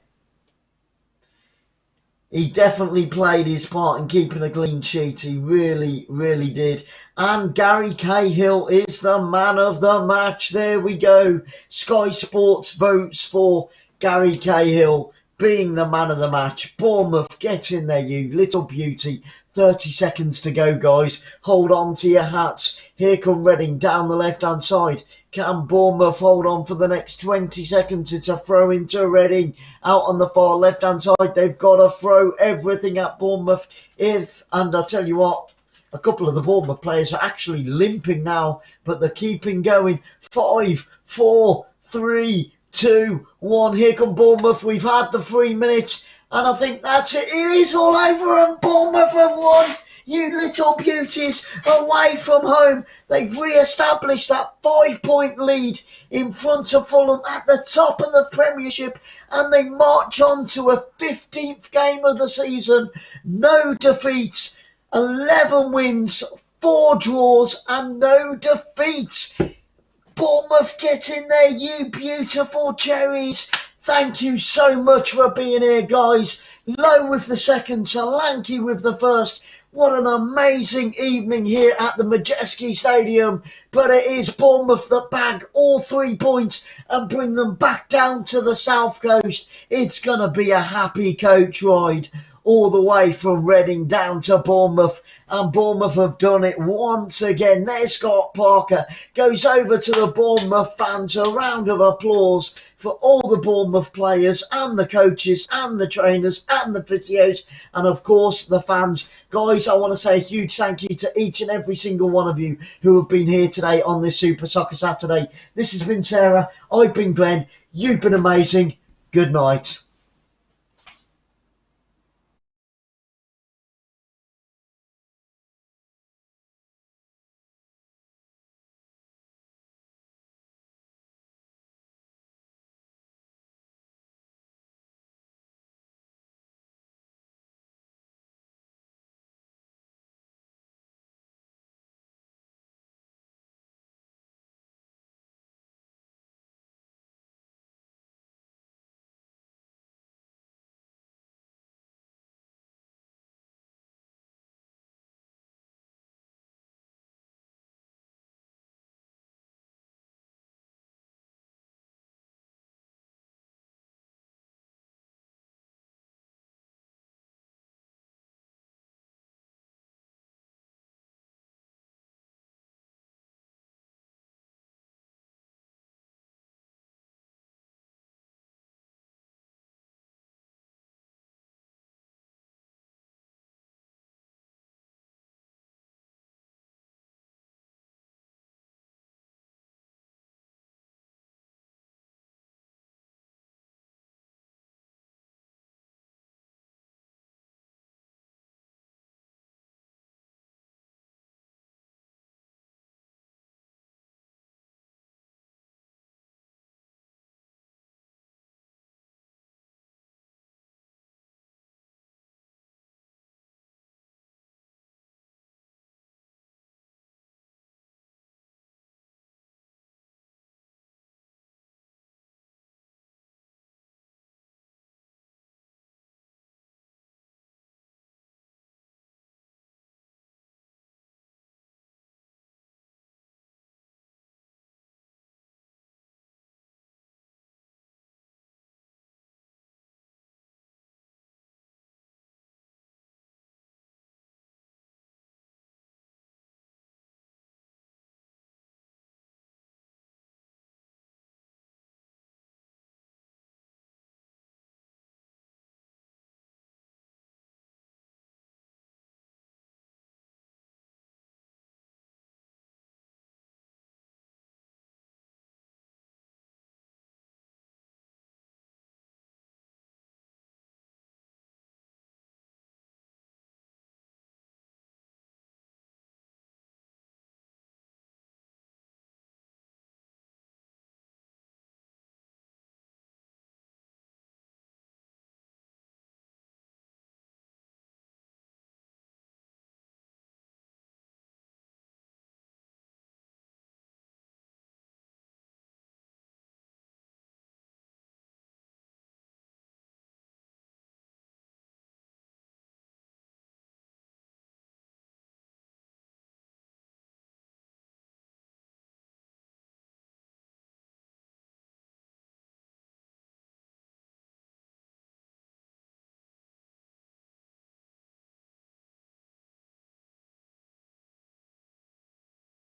He definitely played his part in keeping a clean sheet. He really, really did. And Gary Cahill is the man of the match. There we go. Sky Sports votes for Gary Cahill being the man of the match. Bournemouth, get in there, you little beauty. 30 seconds to go, guys. Hold on to your hats. Here come Reading down the left-hand side. Can Bournemouth hold on for the next 20 seconds? It's a throw into Reading. Out on the far left-hand side, they've got to throw everything at Bournemouth. And I'll tell you what, a couple of the Bournemouth players are actually limping now, but they're keeping going. 5, 4, 3, 2, 1. Here come Bournemouth. We've had the 3 minutes, and I think that's it. It is all over, and Bournemouth have won. You little beauties, away from home. They've re-established that 5-point lead in front of Fulham at the top of the Premiership, and they march on to a 15th game of the season. No defeats, 11 wins, 4 draws, and no defeats. Bournemouth, get in there, you beautiful cherries. Thank you so much for being here, guys. Low with the second, Solanke with the first. What an amazing evening here at the Majeski Stadium. But it is Bournemouth that bag all 3 points and bring them back down to the South Coast. It's going to be a happy coach ride all the way from Reading down to Bournemouth. And Bournemouth have done it once again. There's Scott Parker. Goes over to the Bournemouth fans. A round of applause for all the Bournemouth players and the coaches and the trainers and the physios and, of course, the fans. Guys, I want to say a huge thank you to each and every single one of you who have been here today on this Super Soccer Saturday. This has been Sarah. I've been Glenn. You've been amazing. Good night.